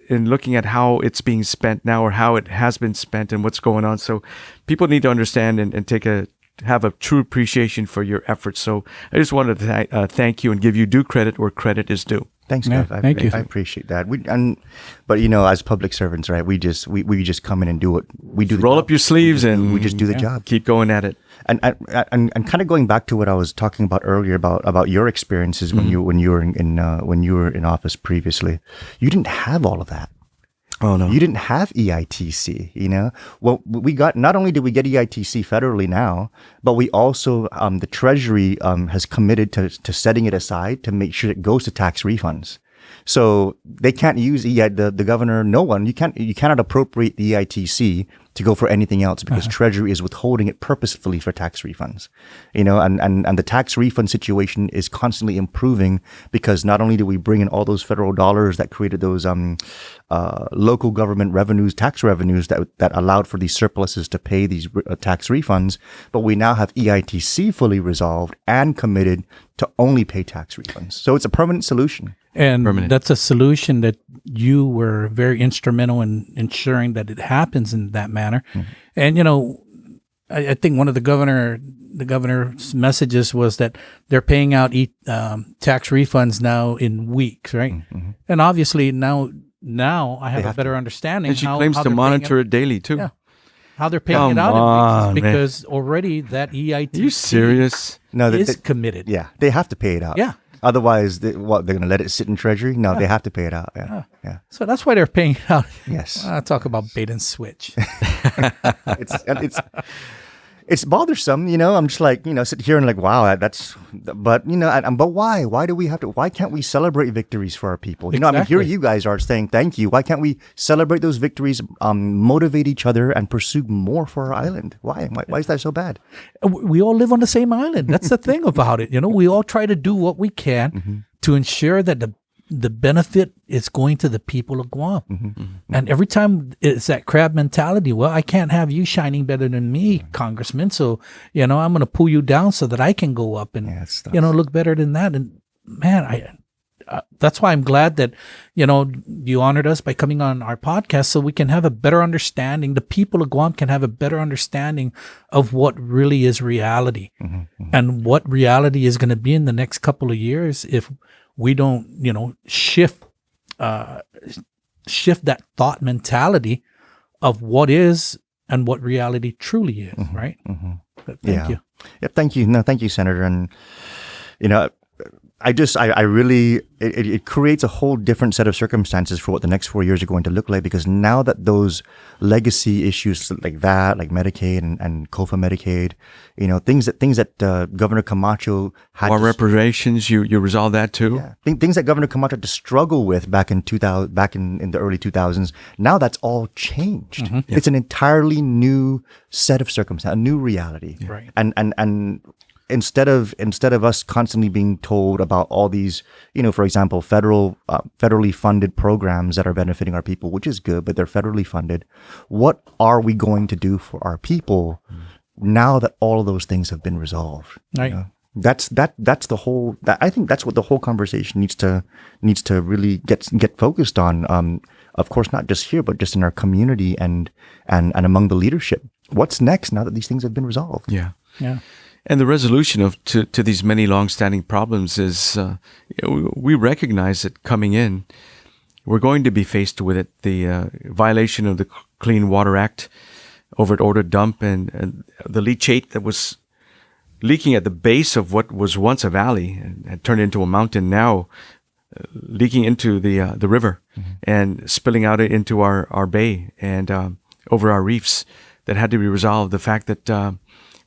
in looking at how it's being spent now, or how it has been spent and what's going on. So people need to understand and have a true appreciation for your efforts. So I just wanted to thank you and give you due credit where credit is due. Thanks, Yeah, Gav. thank you. I appreciate that. But as public servants, right? We just come in and do what we do. Roll up your sleeves and we just do the job. Keep going at it. And kind of going back to what I was talking about earlier about your experiences when you were in office previously, you didn't have all of that. Oh no, you didn't have EITC. Well, we got, not only did we get EITC federally now, but we also the Treasury has committed to setting it aside to make sure it goes to tax refunds. So they can't use the governor. No one. You cannot appropriate the EITC to go for anything else because Treasury is withholding it purposefully for tax refunds. And the tax refund situation is constantly improving because not only do we bring in all those federal dollars that created those local government revenues, tax revenues that allowed for these surpluses to pay these tax refunds, but we now have EITC fully resolved and committed to only pay tax refunds. So it's a permanent solution. And that's a solution that you were very instrumental in ensuring that it happens in that manner. And, I think one of the governor's messages was that they're paying out tax refunds now in weeks, right? And obviously now I have a better understanding. And she claims to monitor it daily too. Yeah. How they're paying it out in weeks because already that EIT Are you serious? No, is committed. Yeah, they have to pay it out. Yeah. Otherwise, they're going to let it sit in Treasury? No, they have to pay it out. Yeah. So that's why they're paying it out. Yes. Talk about bait and switch. It's bothersome, I'm just like, sit here and like, wow, but why? Why do we have to? Why can't we celebrate victories for our people? Here you guys are saying thank you. Why can't we celebrate those victories, motivate each other, and pursue more for our island? Why? Why is that so bad? We all live on the same island. That's the thing about it. We all try to do what we can to ensure that the benefit is going to the people of Guam. And every time it's that crab mentality, well, I can't have you shining better than me, Congressman. So, I'm going to pull you down so that I can go up and, look better than that. And man, that's why I'm glad that, you honored us by coming on our podcast so we can have a better understanding. The people of Guam can have a better understanding of what really is reality and what reality is going to be in the next couple of years if we don't, shift that thought mentality of what is and what reality truly is, right? But thank you. Yeah, thank you. No, thank you, Senator. And, I really, it creates a whole different set of circumstances for what the next 4 years are going to look like, because now that those legacy issues like that, like Medicaid and COFA Medicaid, things that Governor Camacho had War reparations, you resolve that too? Yeah. Things that Governor Camacho had to struggle with back in the early 2000s, now that's all changed. It's an entirely new set of circumstances, a new reality. Right. And instead of us constantly being told about all these, for example, federally funded programs that are benefiting our people, which is good, but they're federally funded. What are we going to do for our people now that all of those things have been resolved? Right. That's the whole. I think that's what the whole conversation needs to really get focused on. Of course, not just here, but just in our community and among the leadership. What's next now that these things have been resolved? Yeah. Yeah. And the resolution to these many long-standing problems is, we recognize that coming in, we're going to be faced with it. The violation of the Clean Water Act over at Order Dump and the leachate that was leaking at the base of what was once a valley and had turned into a mountain, now leaking into the river and spilling out into our bay and over our reefs. That had to be resolved. The fact that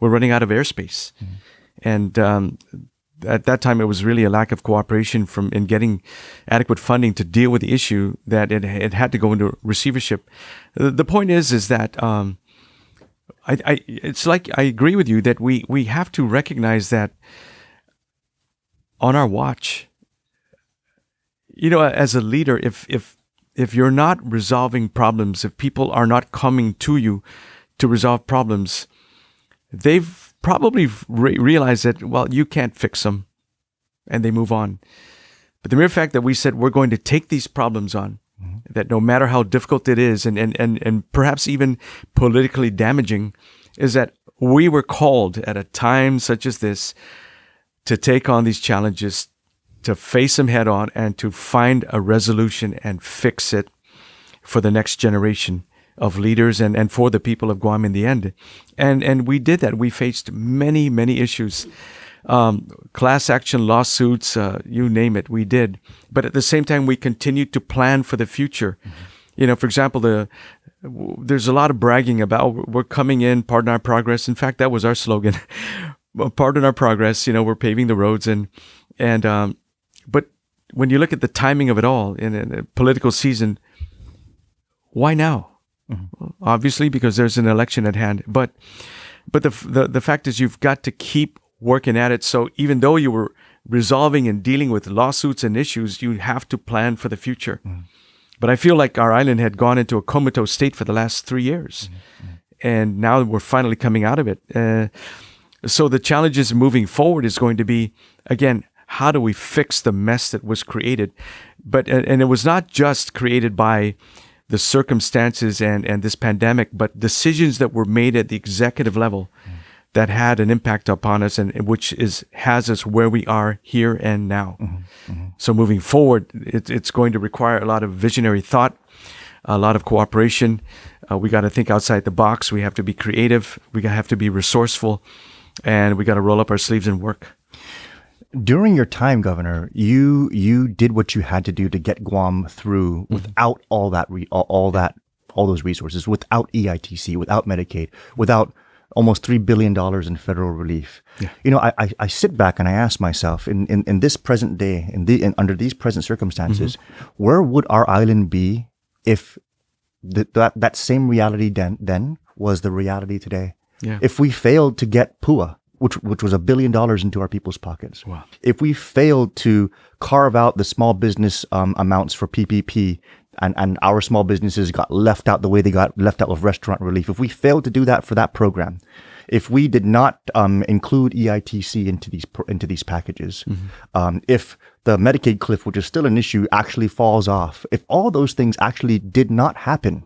we're running out of airspace. And at that time, it was really a lack of cooperation in getting adequate funding to deal with the issue that it had to go into receivership. The point is that it's like I agree with you that we have to recognize that on our watch, as a leader, if you're not resolving problems, if people are not coming to you to resolve problems, they've probably realized that, well, you can't fix them, and they move on. But the mere fact that we said we're going to take these problems on, that no matter how difficult it is and perhaps even politically damaging, is that we were called at a time such as this to take on these challenges, to face them head on, and to find a resolution and fix it for the next generation of leaders and for the people of Guam in the end. And we did that. We faced many, many issues, class action lawsuits, you name it, we did. But at the same time, we continued to plan for the future. For example, there's a lot of bragging about we're coming in, pardon our progress. In fact, that was our slogan, pardon our progress. We're paving the roads but when you look at the timing of it all in a political season, why now? Well, obviously, because there's an election at hand. But the fact is, you've got to keep working at it. So even though you were resolving and dealing with lawsuits and issues, you have to plan for the future. But I feel like our island had gone into a comatose state for the last 3 years. And now we're finally coming out of it. So the challenges moving forward is going to be, again, how do we fix the mess that was created? And it was not just created by the circumstances and this pandemic, but decisions that were made at the executive level that had an impact upon us, and which has us where we are here and now. So moving forward, it's going to require a lot of visionary thought, a lot of cooperation. We got to think outside the box. We have to be creative. We have to be resourceful, and we got to roll up our sleeves and work. During your time, Governor, you did what you had to do to get Guam through without all those resources, without EITC, without Medicaid, without almost $3 billion in federal relief. Yeah. You know, I sit back and I ask myself, in this present day, under these present circumstances, where would our island be if that same reality then was the reality today? Yeah. If we failed to get PUA, which was $1 billion into our people's pockets. Wow. If we failed to carve out the small business amounts for PPP, and our small businesses got left out the way they got left out with restaurant relief, if we failed to do that for that program, if we did not include EITC into these packages, if the Medicaid cliff, which is still an issue, actually falls off, if all those things actually did not happen,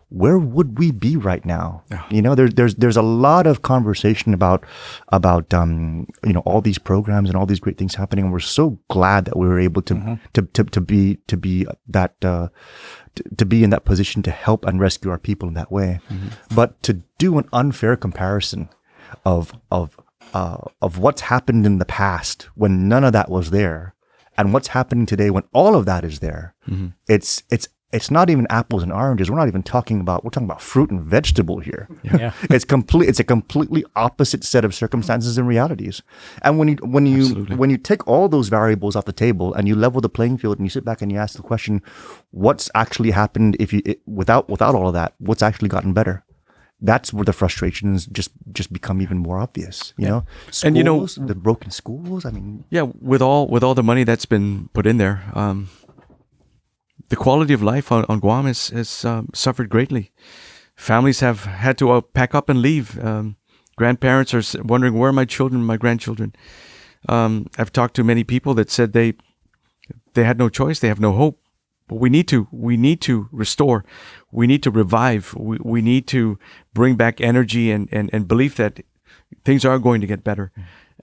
where would we be right now? Yeah. You know, there's a lot of conversation about all these programs and all these great things happening, and we're so glad that we were able to be in that position to help and rescue our people in that way. But to do an unfair comparison of what's happened in the past when none of that was there, and what's happening today when all of that is there, it's not even apples and oranges. We're talking about fruit and vegetable here. Yeah. It's a completely opposite set of circumstances and realities. And when you take all those variables off the table and you level the playing field and you sit back and you ask the question, what's actually happened without all of that? What's actually gotten better? That's where the frustrations just become even more obvious. You know, schools, and the broken schools. I mean, yeah, with all the money that's been put in there. The quality of life on Guam has suffered greatly. Families have had to pack up and leave. Grandparents are wondering, where are my children, my grandchildren? I've talked to many people that said they had no choice, they have no hope. But we need to restore, we need to revive, we need to bring back energy and belief that things are going to get better.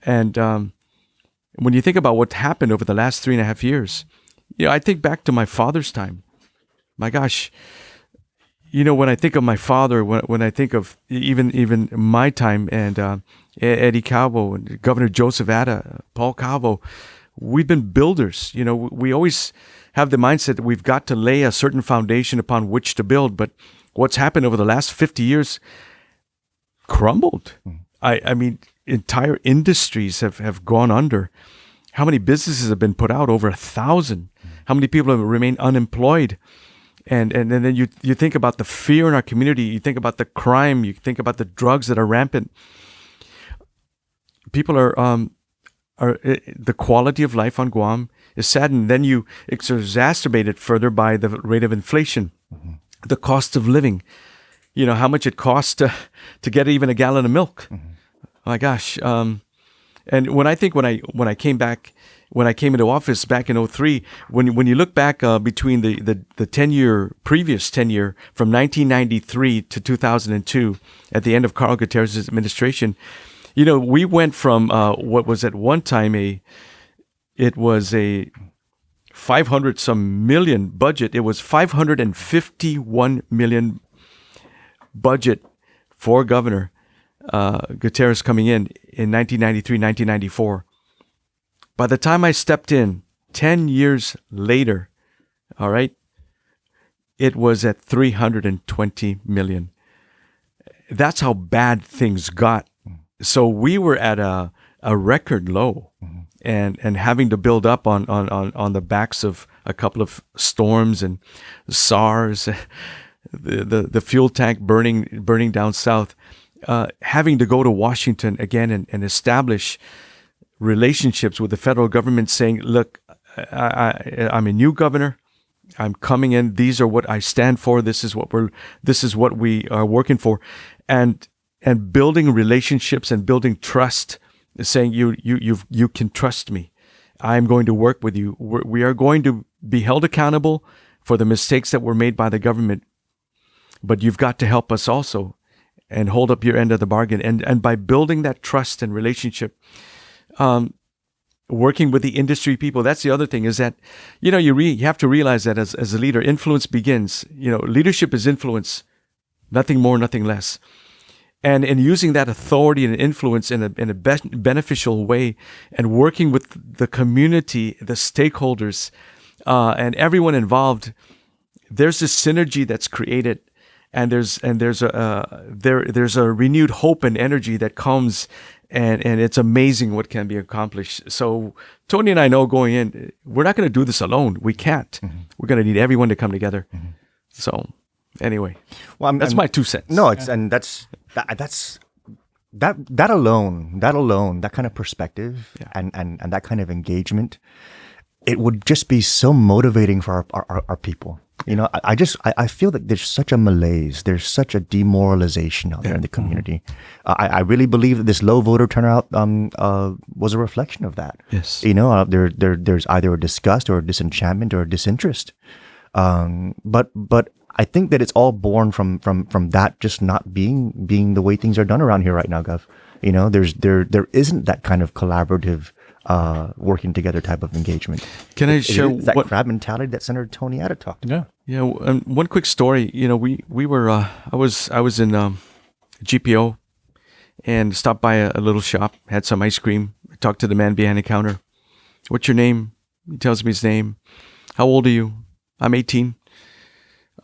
And when you think about what happened over the last 3.5 years, I think back to my father's time. My gosh, when I think of my father, when I think of even my time and Eddie Calvo and Governor Joseph Ada, Paul Calvo, we've been builders. We always have the mindset that we've got to lay a certain foundation upon which to build. But what's happened over the last 50 years crumbled. I mean, entire industries have gone under. How many businesses have been put out? Over 1,000. How many people have remained unemployed? And then you think about the fear in our community. You think about the crime. You think about the drugs that are rampant. People are the quality of life on Guam is saddened. Then you exacerbate it further by the rate of inflation, the cost of living. How much it costs to get even a gallon of milk. My gosh. And when I came into office back in 2003, when you look back between the previous tenure from 1993 to 2002, at the end of Carl Gutierrez's administration, we went from what was at one time it was a 500 some million budget. It was 551 million budget for Governor Gutierrez coming in 1993, 1994. By the time I stepped in, 10 years later, all right, it was at 320 million. That's how bad things got. So we were at a record low. and having to build up on the backs of a couple of storms and SARS, the fuel tank burning down south, having to go to Washington again and establish relationships with the federal government, saying, look, I'm a new governor. I'm coming in. These are what I stand for. This is what we are working for, and building relationships and building trust, saying you can trust me. I'm going to work with you. We are going to be held accountable for the mistakes that were made by the government, but you've got to help us also and hold up your end of the bargain. And by building that trust and relationship, working with the industry people, that's the other thing, is that, you have to realize that as a leader, influence begins. Leadership is influence, nothing more, nothing less. And in using that authority and influence in a beneficial way, and working with the community, the stakeholders, and everyone involved, there's this synergy that's created, and there's a renewed hope and energy that comes, and it's amazing what can be accomplished. So Tony and I know going in, we're not going to do this alone. We can't. We're going to need everyone to come together. So anyway, well, that's my 2 cents. No, that alone, that kind of perspective, and that kind of engagement, it would just be so motivating for our people. I feel that there's such a malaise, there's such a demoralization out there in the community. I really believe that this low voter turnout was a reflection of that. Yes. There's either a disgust or a disenchantment or a disinterest. But I think that it's all born from that just not being the way things are done around here right now, Gov. There isn't that kind of collaborative working together type of engagement. Can I share that crab mentality that Senator Tony had talked about? Yeah. One quick story. We were I was in GPO and stopped by a little shop, had some ice cream, talked to the man behind the counter. What's your name? He tells me his name. How old are you? I'm 18.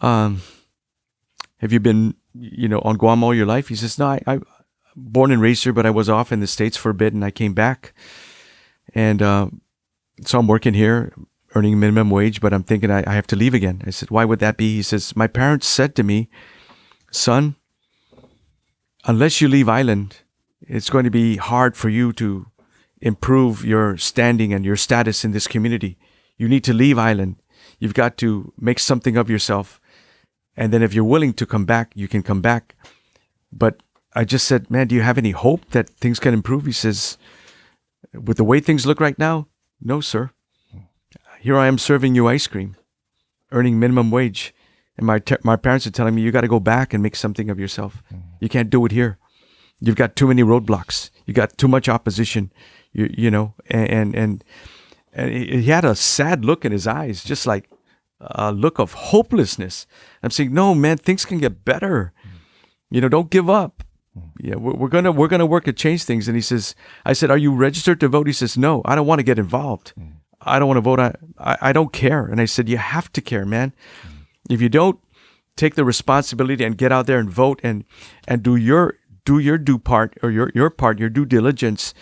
Have you been, on Guam all your life? He says, no, I born and raised here, but I was off in the States for a bit and I came back. And so I'm working here, earning minimum wage, but I'm thinking I have to leave again. I said, why would that be? He says, my parents said to me, son, unless you leave island, it's going to be hard for you to improve your standing and your status in this community. You need to leave island. You've got to make something of yourself. And then if you're willing to come back, you can come back. But I just said, man, do you have any hope that things can improve? He says, with the way things look right now, no, sir. Here I am serving you ice cream, earning minimum wage. And my parents are telling me, you got to go back and make something of yourself. You can't do it here. You've got too many roadblocks. You got too much opposition, and he had a sad look in his eyes, just like a look of hopelessness. I'm saying, no, man, things can get better. Don't give up. Yeah, we're gonna work to change things. And he says, I said, are you registered to vote? He says, no, I don't want to get involved. I don't want to vote. I don't care. And I said, you have to care, man. If you don't take the responsibility and get out there and vote and do your due part, or your part, your due diligence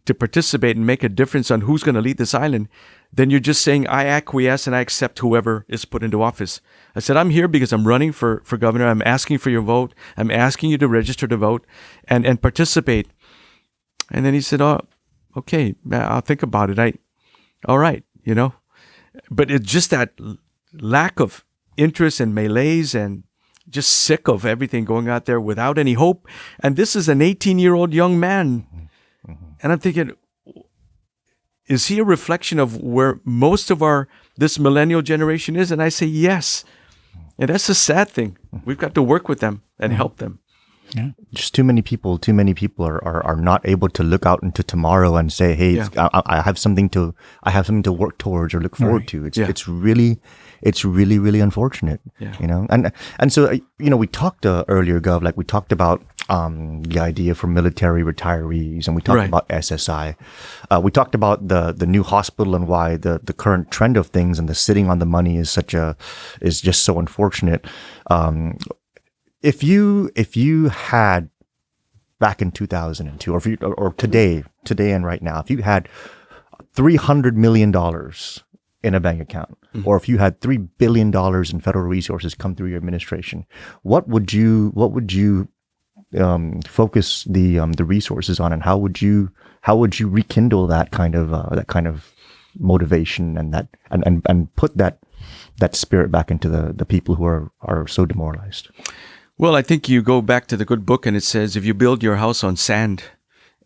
to participate and make a difference on who's going to lead this island, then you're just saying, I acquiesce and I accept whoever is put into office. I said, I'm here because I'm running for governor. I'm asking for your vote. I'm asking you to register to vote and participate. And then he said, oh, okay, I'll think about it. All right, But it's just that lack of interest and malaise and just sick of everything going out there without any hope. And this is an 18-year-old young man. And I'm thinking, is he a reflection of where most of this millennial generation is? And I say, yes. And that's a sad thing. We've got to work with them and help them. Yeah. Just too many people are not able to look out into tomorrow and say, hey, I have something to work towards or look forward to. It's really unfortunate. And so we talked earlier, Gov, like we talked about the idea for military retirees, and we talked about SSI. We talked about the new hospital and why the current trend of things and the sitting on the money is just so unfortunate. If you had back in 2002, or today and right now, if you had $300 million in a bank account, or if you had $3 billion in federal resources come through your administration, what would you focus the resources on, and how would you rekindle that kind of motivation and put that spirit back into the people who are so demoralized? Well, I think you go back to the good book, and it says if you build your house on sand,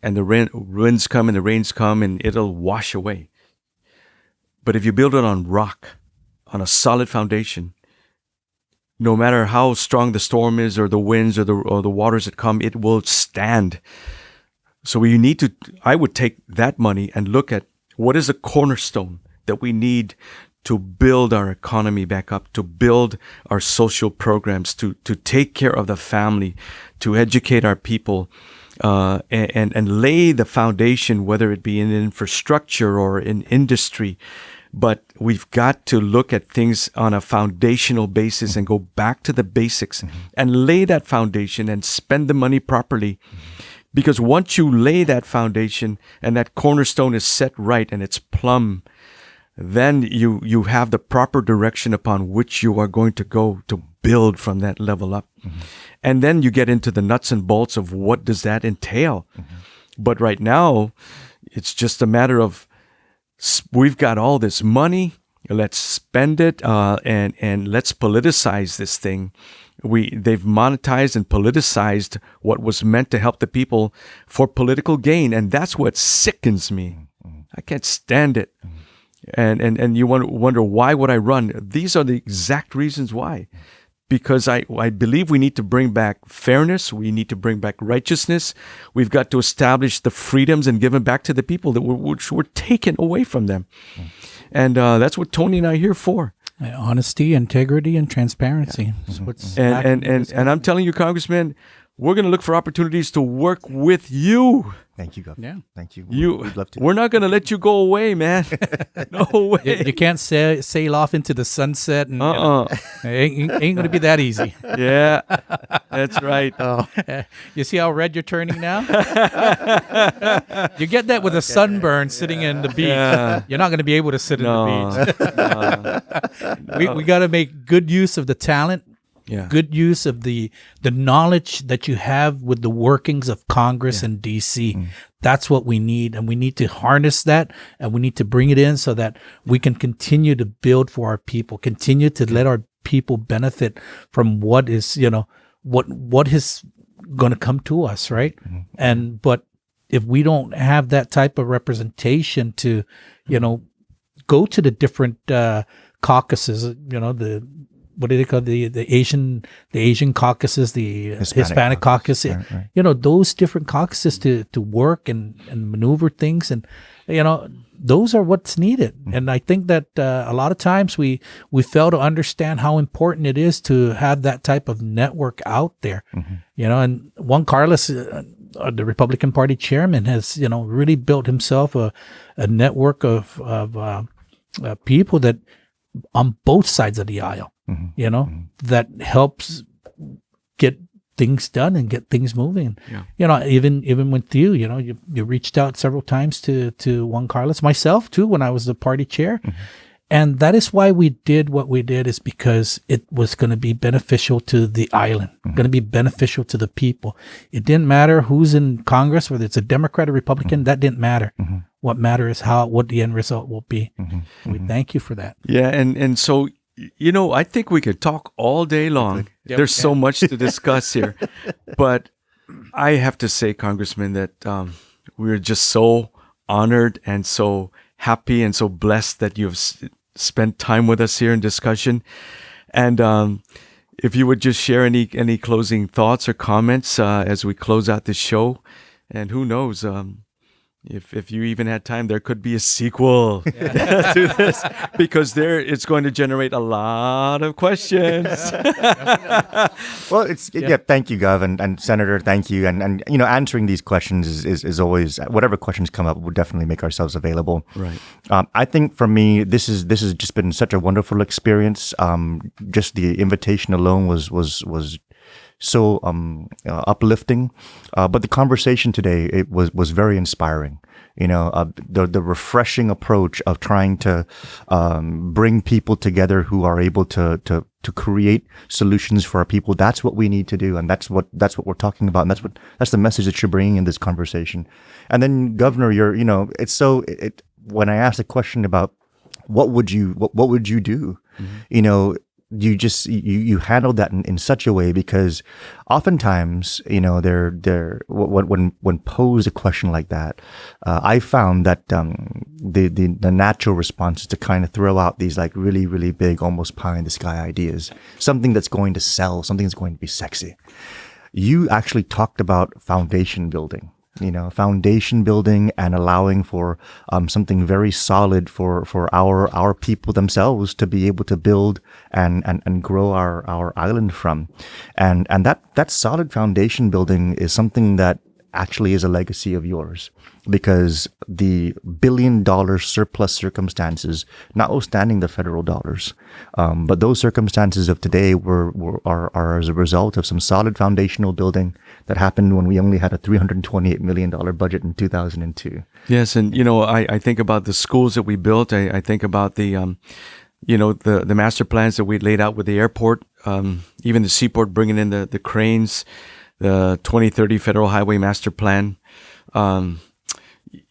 and the winds come and the rains come, and it'll wash away. But if you build it on rock, on a solid foundation, no matter how strong the storm is, or the winds, or the waters that come, it will stand. So I would take that money and look at what is a cornerstone that we need to build our economy back up, to build our social programs, to take care of the family, to educate our people, and lay the foundation, whether it be in infrastructure or in industry. But we've got to look at things on a foundational basis and go back to the basics and lay that foundation and spend the money properly. Because once you lay that foundation and that cornerstone is set right and it's plumb, then you have the proper direction upon which you are going to go to build from that level up. And then you get into the nuts and bolts of what does that entail. But right now, it's just a matter of, we've got all this money, let's spend it, and let's politicize this thing. They've monetized and politicized what was meant to help the people for political gain, and that's what sickens me. I can't stand it. And you wonder, why would I run? These are the exact reasons why. Because I believe we need to bring back fairness. We need to bring back righteousness. We've got to establish the freedoms and give them back to the people which were taken away from them. And that's what Tony and I are here for. Honesty, integrity, and transparency. And I'm telling you, Congressman, we're going to look for opportunities to work with you. Thank you, Governor. Yeah. Thank you. We'd love to. We're not going to let you go away, man. No way. You can't sail off into the sunset, and ain't going to be that easy. Yeah, that's right. You see how red you're turning now? You get that with a sunburn sitting in the beach. Yeah. You're not going to be able to sit in the beach. We got to make good use of the talent. Yeah. Good use of the knowledge that you have with the workings of Congress and D.C. That's what we need, and we need to harness that, and we need to bring it in so that we can continue to build for our people, continue to let our people benefit from what is, what is going to come to us, right? But if we don't have that type of representation to, go to the different caucuses, what do they call the Asian caucuses, the Hispanic caucus, right. Those different caucuses to work and maneuver things, and those are what's needed. And I think that a lot of times we fail to understand how important it is to have that type of network out there. And Juan Carlos, the Republican Party chairman, has really built himself a network of people that on both sides of the aisle. That helps get things done and get things moving. Even with you, you reached out several times to Juan Carlos, myself too, when I was the party chair. And that is why we did what we did, is because it was going to be beneficial to the island, going to be beneficial to the people. It didn't matter who's in Congress, whether it's a Democrat or Republican, that didn't matter. What matters is what the end result will be. We thank you for that. Yeah, and so, I think we could talk all day long. There's so much to discuss here. But I have to say, Congressman, that we're just so honored and so happy and so blessed that you've spent time with us here in discussion. And if you would just share any closing thoughts or comments as we close out this show. And who knows, if you even had time, there could be a sequel to this, because it's going to generate a lot of questions. Well, thank you, Gov, and Senator, thank you. And answering these questions is always, whatever questions come up, we'll definitely make ourselves available. Right. I think for me, this has just been such a wonderful experience. Just the invitation alone was so uplifting. But the conversation today, it was very inspiring. The refreshing approach of trying to bring people together who are able to create solutions for our people. That's what we need to do, and that's what we're talking about, and that's the message that you're bringing in this conversation. And then, Governor, when I asked the question about what would you do, you handled that in such a way, because oftentimes, when posed a question like that, I found that the natural response is to kind of throw out these like really, really big, almost pie in the sky ideas, something that's going to sell, something that's going to be sexy. You actually talked about foundation building. Foundation building and allowing for something very solid for our people themselves to be able to build and grow our island from. And that solid foundation building is something that actually is a legacy of yours, because the $1 billion surplus circumstances, notwithstanding the federal dollars, but those circumstances of today are as a result of some solid foundational building that happened when we only had a $328 million budget in 2002. Yes, and I think about the schools that we built. I think about the the master plans that we laid out with the airport, even the seaport, bringing in the cranes, the 2030 Federal Highway Master Plan, and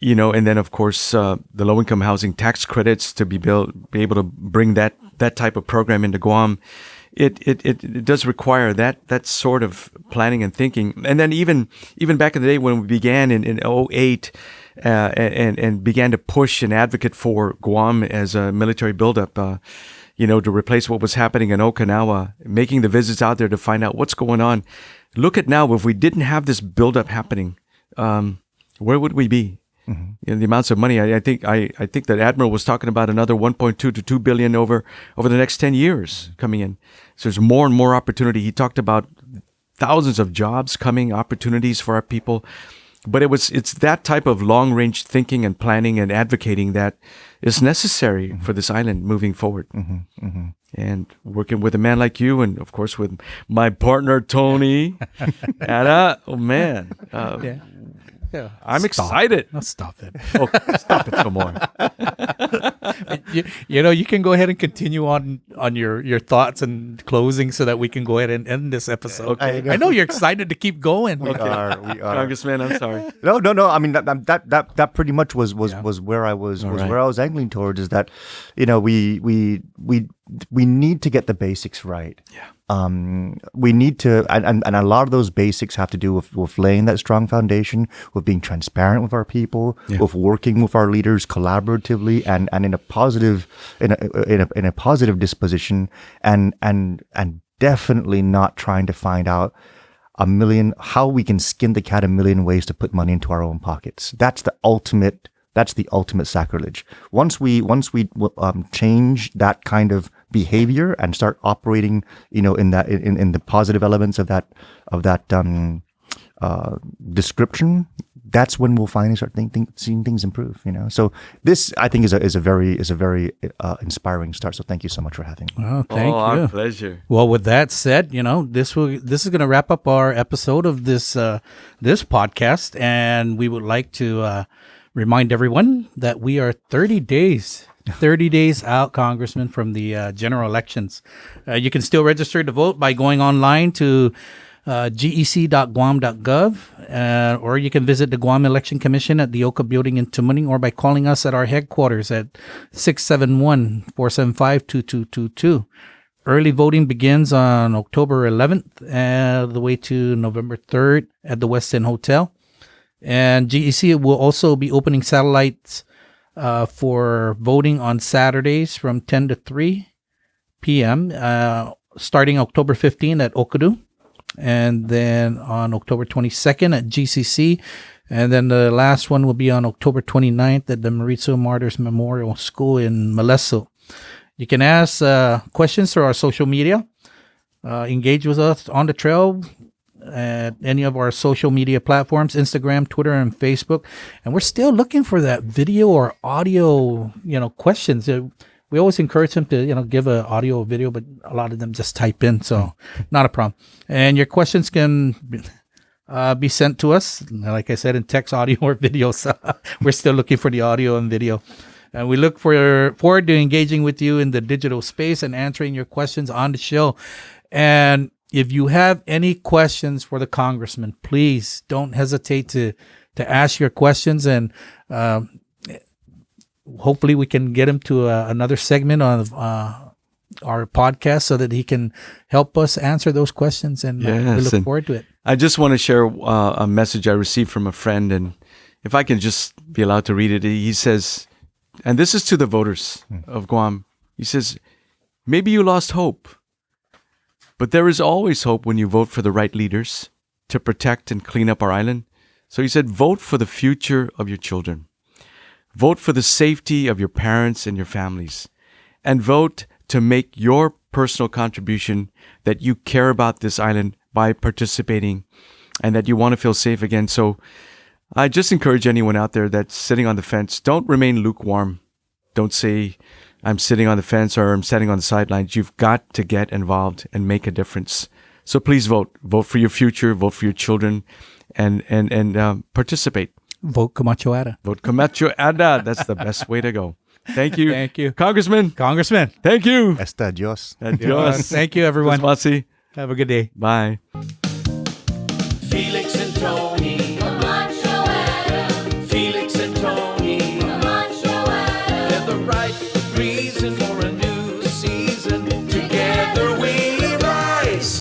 then of course the low-income housing tax credits to be able to bring that type of program into Guam. It does require that sort of planning and thinking. And then even back in the day when we began in 2008 and began to push and advocate for Guam as a military buildup, to replace what was happening in Okinawa, making the visits out there to find out what's going on. Look at now, if we didn't have this buildup happening, where would we be? Mm-hmm. The amounts of money. I think that Admiral was talking about another 1.2 to 2 billion over the next 10 years coming in. So there's more and more opportunity. He talked about thousands of jobs coming, opportunities for our people. But it's that type of long range thinking and planning and advocating that is necessary mm-hmm. for this island moving forward. Mm-hmm. Mm-hmm. And working with a man like you, and of course with my partner Tony, Ada, oh man, yeah. I'm excited. No, stop it. Oh, stop it some more. You can go ahead and continue on your thoughts and closing so that we can go ahead and end this episode. Okay. I know you're excited to keep going. We are. Congressman, I'm sorry. No. I mean that pretty much was where I was where I was angling towards, is that we need to get the basics right. Yeah. We need to, and a lot of those basics have to do with laying that strong foundation, with being transparent with our people, with working with our leaders collaboratively and in a positive disposition, and definitely not trying to find out how we can skin the cat a million ways to put money into our own pockets. That's the ultimate sacrilege. Once we change that kind of behavior and start operating, in the positive elements of that description, that's when we'll finally start seeing things improve. So this, I think, is a very inspiring start. So thank you so much for having me. Oh, thank you. Our pleasure. Well, with that said, this is going to wrap up our episode of this podcast, and we would like to remind everyone that we are 30 days out, Congressman, from the general elections. You can still register to vote by going online to gec.guam.gov, or you can visit the Guam Election Commission at the Oka Building in Tumuning, or by calling us at our headquarters at 671-475-2222. Early voting begins on October 11th the way to November 3rd at the West End Hotel. And GEC will also be opening satellites for voting on Saturdays from 10 to 3 p.m., starting October 15th at Okadu, and then on October 22nd at GCC. And then the last one will be on October 29th at the Mauricio Martyrs Memorial School in Malesso. You can ask questions through our social media. Engage with us on the trail at any of our social media platforms, Instagram, Twitter, and Facebook. And we're still looking for that video or audio, questions. We we always encourage them to, give a audio or video, but a lot of them just type in. So not a problem. And your questions can be sent to us, like I said, in text, audio, or video. So we're still looking for the audio and video. And we look forward to engaging with you in the digital space and answering your questions on the show. And if you have any questions for the congressman, please don't hesitate to ask your questions. And hopefully we can get him to another segment of our podcast so that he can help us answer those questions. And we look forward to it. I just want to share a message I received from a friend. And if I can just be allowed to read it, he says, and this is to the voters of Guam. He says, maybe you lost hope, but there is always hope when you vote for the right leaders to protect and clean up our island. So he said, vote for the future of your children. Vote for the safety of your parents and your families. And vote to make your personal contribution that you care about this island by participating and that you want to feel safe again. So I just encourage anyone out there that's sitting on the fence, don't remain lukewarm. Don't say, I'm sitting on the fence or I'm sitting on the sidelines. You've got to get involved and make a difference. So please vote. Vote for your future. Vote for your children, and participate. Vote Camacho Ada. Vote Camacho Ada. That's the best way to go. Thank you. Thank you. Congressman. Congressman. Thank you. Hasta Dios. Adios. Thank you, everyone. Masi. Have a good day. Bye.